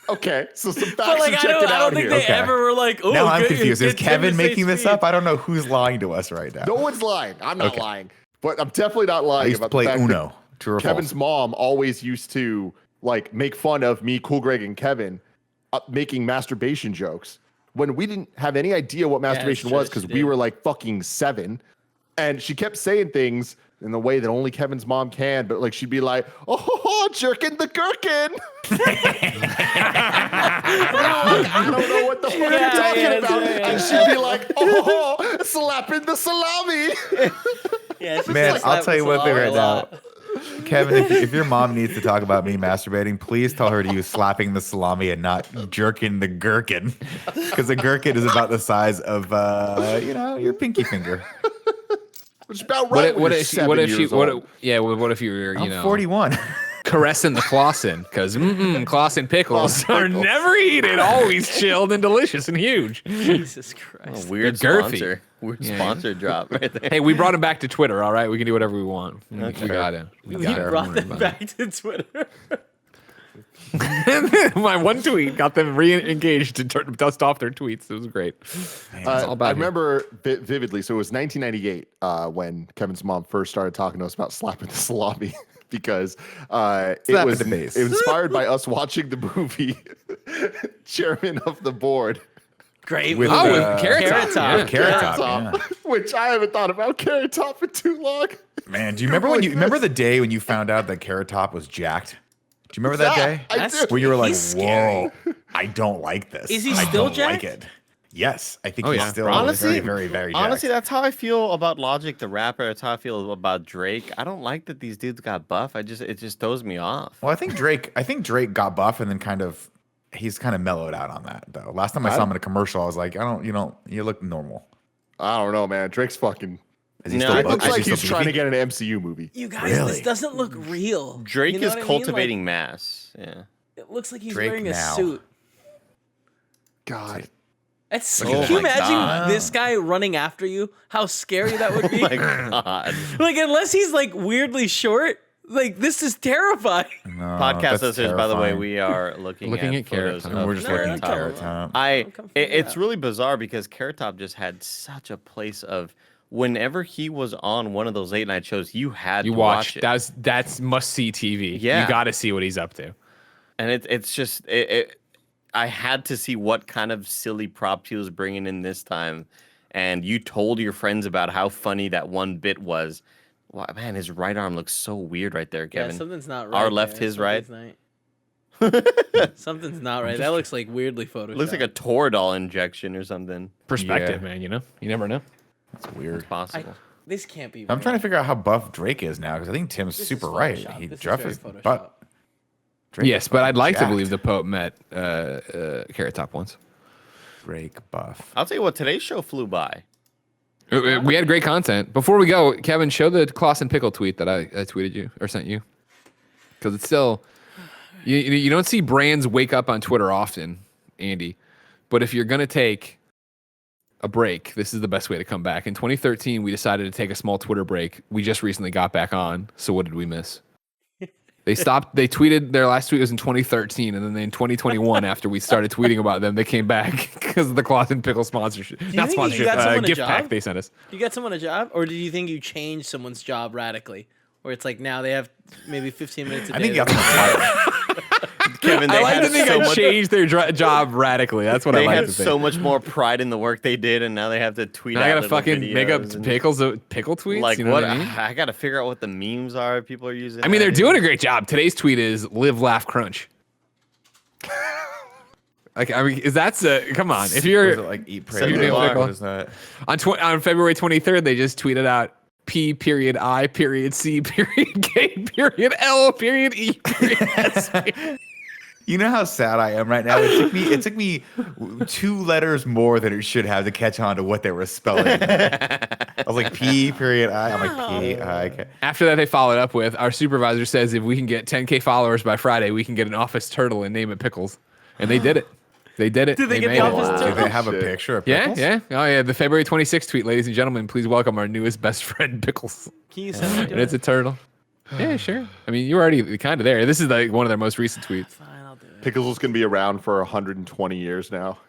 Okay, so some facts But like, are I checking don't out think here. they ever were like, oh, Now I'm get- confused. Is get Tim Kevin to say making this speed. up? I don't know who's lying to us right now. No one's lying. I'm not lying, but I'm definitely not lying I used to about play the fact Uno. that True or Kevin's false? mom always used to like make fun of me, Cool Greg, and Kevin making masturbation jokes when we didn't have any idea what masturbation true, was she because we did. were like fucking 7, and she kept saying things in the way that only Kevin's mom can, but like she'd be like, "Oh, jerking the gherkin." I don't know what the fuck you're talking about. And she'd be like, "Oh, slapping the salami." Yeah, she Man, slaps I'll tell you the one thing salami right a now. lot. Kevin, if your mom needs to talk about me masturbating, please tell her to use slapping the salami and not jerking the gherkin, because the gherkin is about the size of your pinky finger. Which is about What right. if, when what you're if she? 7 What if she? years What? old. Yeah. What if you're? I'm 41. Caressing the Clausen, because Clausen pickles Clausen are pickles. never eaten, always chilled and delicious and huge. Jesus A Christ. weird They're girthy. sponsor. Weird Yeah. sponsor drop right there. Hey, we brought him back to Twitter. All right, we can do whatever we want. We Okay. got him. We We got him. brought Don't them worry back to Twitter. about it. My one tweet got them re-engaged to dust off their tweets. It was great. It's all about I you. remember vividly. So it was 1998 when Kevin's mom first started talking to us about slapping the salami because it Slap was in the face. inspired by us watching the movie Chairman of the Board, Great With, movie. with Carrot Top. Top. Yeah. Carrot Carrot Top, Top, which I haven't thought about Carrot Top in too long. Man, do you remember the day when you found out that Carrot Top was jacked? Do you remember that Yeah, day? I That's do. Where you were like, He's scary. whoa, I don't like this. Is he I still don't like jacked? it. Yes, I think Oh, he's yeah, still probably. Honestly- very, very, very Honestly, jacked. that's how I feel about Logic the rapper. That's how I feel about Drake. I don't like that these dudes got buff. It just throws me off. Well, I think Drake got buff and then he's kind of mellowed out on that though. Last time I saw him in a commercial, I was like, you look normal. I don't know, man. Drake's fucking. Is he No, still I Drake buff? looks Is like he he's still trying to beefy? get an MCU movie. You guys, Really? this doesn't look real. Drake You know is what I mean? Like, cultivating mass. Yeah. it looks like he's Drake wearing a now. suit. God. That's Look can at you that. imagine God. this guy running after you? How scary that would be. My God. Like, unless he's like weirdly short, like this is terrifying. No, Podcast that's listeners, by the way, terrifying. we are looking at Carrot photos Top. of We're just No, looking no, at no. Carrot Top. Come figure it It's out. really bizarre because Carrot Top just had such a place of whenever he was on one of those late night shows, you had You to watch. watch it. That's must see TV. Yeah. You got to see what he's up to. And it's just I had to see what kind of silly props he was bringing in this time, and you told your friends about how funny that one bit was. Wow, man, his right arm looks so weird right there, Kevin. Yeah, something's not right. Our left, there. his right. Something's not right. That looks like weirdly photoshopped. Looks like a Toradol injection or something. Perspective, Yeah. man. You never know. That's weird. It's possible. This can't be. I'm trying to figure out how buff Drake is now because I think Tim's This is super right. Photoshop. He This is Jeff very is Photoshop. but Drake Yes, is but I'd fucking like to jacked. believe the Pope met Carrot Top once. Drake buff. I'll tell you what, today's show flew by. We had great content. Before we go, Kevin, show the Clausen pickle tweet that I tweeted you or sent you, because it's still you don't see brands wake up on Twitter often, Andy. But if you're gonna take a break, this is the best way to come back. In 2013, we decided to take a small Twitter break. We just recently got back on. So what did we miss? They stopped. They tweeted. Their last tweet was in 2013, and then in 2021, after we started tweeting about them, they came back because of the Clausen pickle sponsorship. you Not think you sponsorship. got someone a Gift pack job? they sent us. You got someone a job, or did you think you changed someone's job radically? Where it's like now they have maybe 15 minutes a day. I think you to- got Kevin, they I like had to think so I much. changed their job radically. That's what I They like had to think. so much more pride in the work they did, and now they have to tweet Now I out gotta little fucking make up videos and- pickle tweets. Like you know what? what I mean? I gotta figure out what the memes are people are using. I mean, they're nowadays. doing a great job. Today's tweet is live, laugh, crunch. Like, I mean, is that's a come on? If Was you're it like eat pray So you love? do pickle? What is that? on February 23rd, they just tweeted out P.I.C.K.L.E.E.S. You know how sad I am right now. It took me 2 letters more than it should have to catch on to what they were spelling. I was like P period I. I'm like P I K. After that, they followed up with our supervisor says if we can get 10K followers by Friday, we can get an office turtle and name it Pickles. And they did it. They did it. Did they get made the it. office Do turtle? they have a Shit. picture of Yeah, Pickles? yeah. Oh, yeah. The February 26th tweet, ladies and gentlemen, please welcome our newest best friend, Pickles. Can you send it to And it's us? a turtle. Yeah, sure. I mean, you're already kind of there. This is like one of their most recent tweets. Fine, I'll do it. Pickles is going to be around for 120 years now.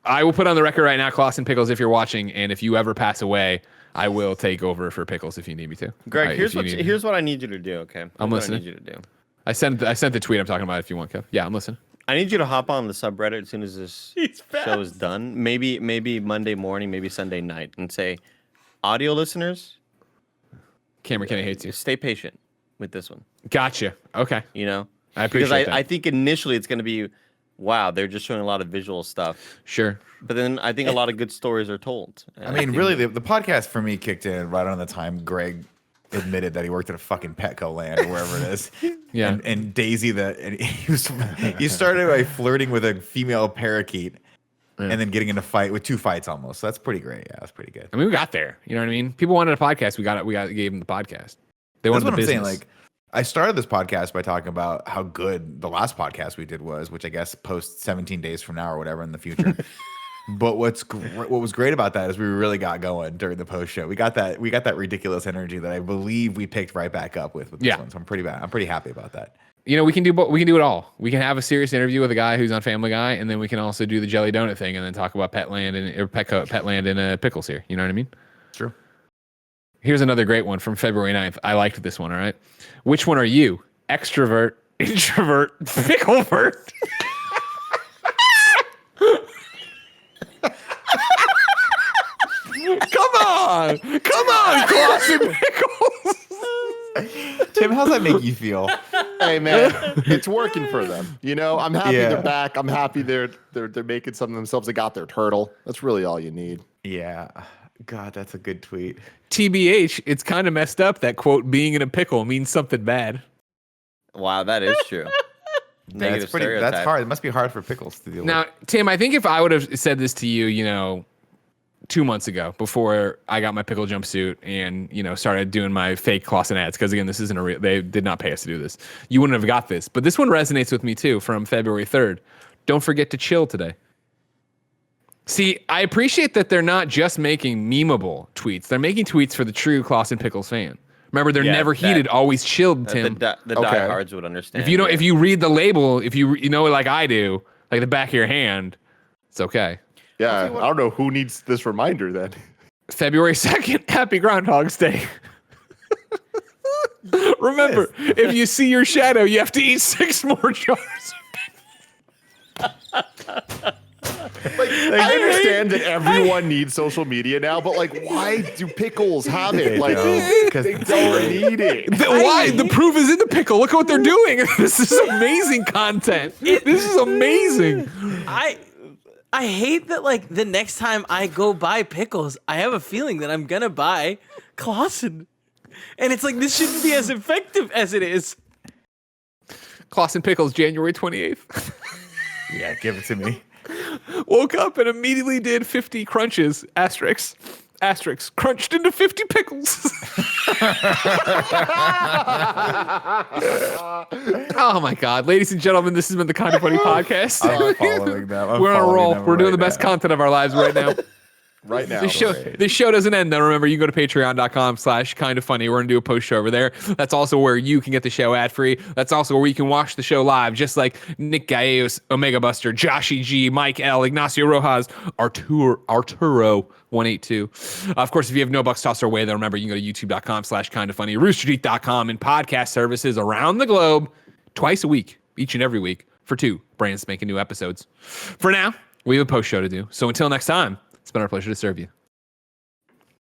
I will put on the record right now, Clausen Pickles, if you're watching, and if you ever pass away, I will take over for Pickles if you need me to. Greg, Right, here's what I need you to do. Okay, I'm listening. What I need you to do. I sent the tweet I'm talking about. If you want, Kev. Yeah, I'm listening. I need you to hop on the subreddit as soon as this show is done. Maybe Monday morning, maybe Sunday night, and say, audio listeners, Cameron Kenny hates you. Stay patient with this one. Gotcha. Okay. You know, I appreciate because that. I think initially it's going to be, wow, they're just showing a lot of visual stuff. Sure. But then I think a lot of good stories are told. I mean, really, the podcast for me kicked in right on the time Greg admitted that he worked at a fucking Petco land or wherever it is. Yeah. And Daisy, he started by flirting with a female parakeet and then getting in a fight with 2 fights almost. So that's pretty great. Yeah, that's pretty good. I mean, we got there. You know what I mean? People wanted a podcast. We gave them the podcast. They wanted the business. I'm saying. Like, I started this podcast by talking about how good the last podcast we did was, which I guess posts 17 days from now or whatever in the future. But what was great about that is we really got going during the post show. We got that ridiculous energy that I believe we picked right back up with this one. So I'm pretty happy about that. You know, we can do it all. We can have a serious interview with a guy who's on Family Guy, and then we can also do the jelly donut thing, and then talk about Petland and Pickles here. You know what I mean? True. Here's another great one from February 9th. I liked this one. All right, which one are you? Extrovert, introvert, picklevert. Come on, Clausen Pickles. Tim, how's that make you feel? Hey man, it's working for them. You know, I'm happy they're back. I'm happy they're making something themselves. They got their turtle. That's really all you need. Yeah. God, that's a good tweet. TBH, it's kind of messed up that quote being in a pickle means something bad. Wow, that is true. That's hard. It must be hard for Pickles to deal Now, with. Tim, I think if I would have said this to you, you know, 2 months ago before I got my pickle jumpsuit and, you know, started doing my fake Clausen ads, because again, this isn't a real, they did not pay us to do this. You wouldn't have got this. But this one resonates with me too from February 3rd. Don't forget to chill today. See, I appreciate that they're not just making memeable tweets. They're making tweets for the true Clausen Pickles fan. Remember, they're never heated, always chilled, Tim. The diehards would understand. If you read the label, if you know it like I do, like the back of your hand, it's okay. Yeah, I don't know who needs this reminder then. February 2nd, happy Groundhog's Day. Remember, if you see your shadow, you have to eat 6 more jars. I understand that everyone needs social media now, but like, why do Pickles have it? Like, because they don't need it. Why? The proof is in the pickle. Look at what they're doing. This is amazing content. This is amazing. I hate that, like, the next time I go buy Pickles, I have a feeling that I'm gonna buy Clausen. And it's like, this shouldn't be as effective as it is. Clausen Pickles, January 28th. Yeah, give it to me. Woke up and immediately did 50 crunches, asterisk, crunched into 50 pickles. Oh my God. Ladies and gentlemen, this has been the Kind of Funny podcast. I'm following them. We're on a roll. We're doing the best content of our lives right now. Right now. This show doesn't end though. Remember, you can go to patreon.com/kindoffunny. We're going to do a post show over there. That's also where you can get the show ad free. That's also where you can watch the show live, just like Nick Gallegos, Omega Buster, Joshy G, Mike L, Ignacio Rojas, Arturo182. Of course, if you have no bucks tossed our way, then remember, you can go to youtube.com/kindoffunny, roosterteeth.com, and podcast services around the globe twice a week, each and every week, for 2 brand spanking new episodes. For now, we have a post show to do. So until next time, it's been our pleasure to serve you.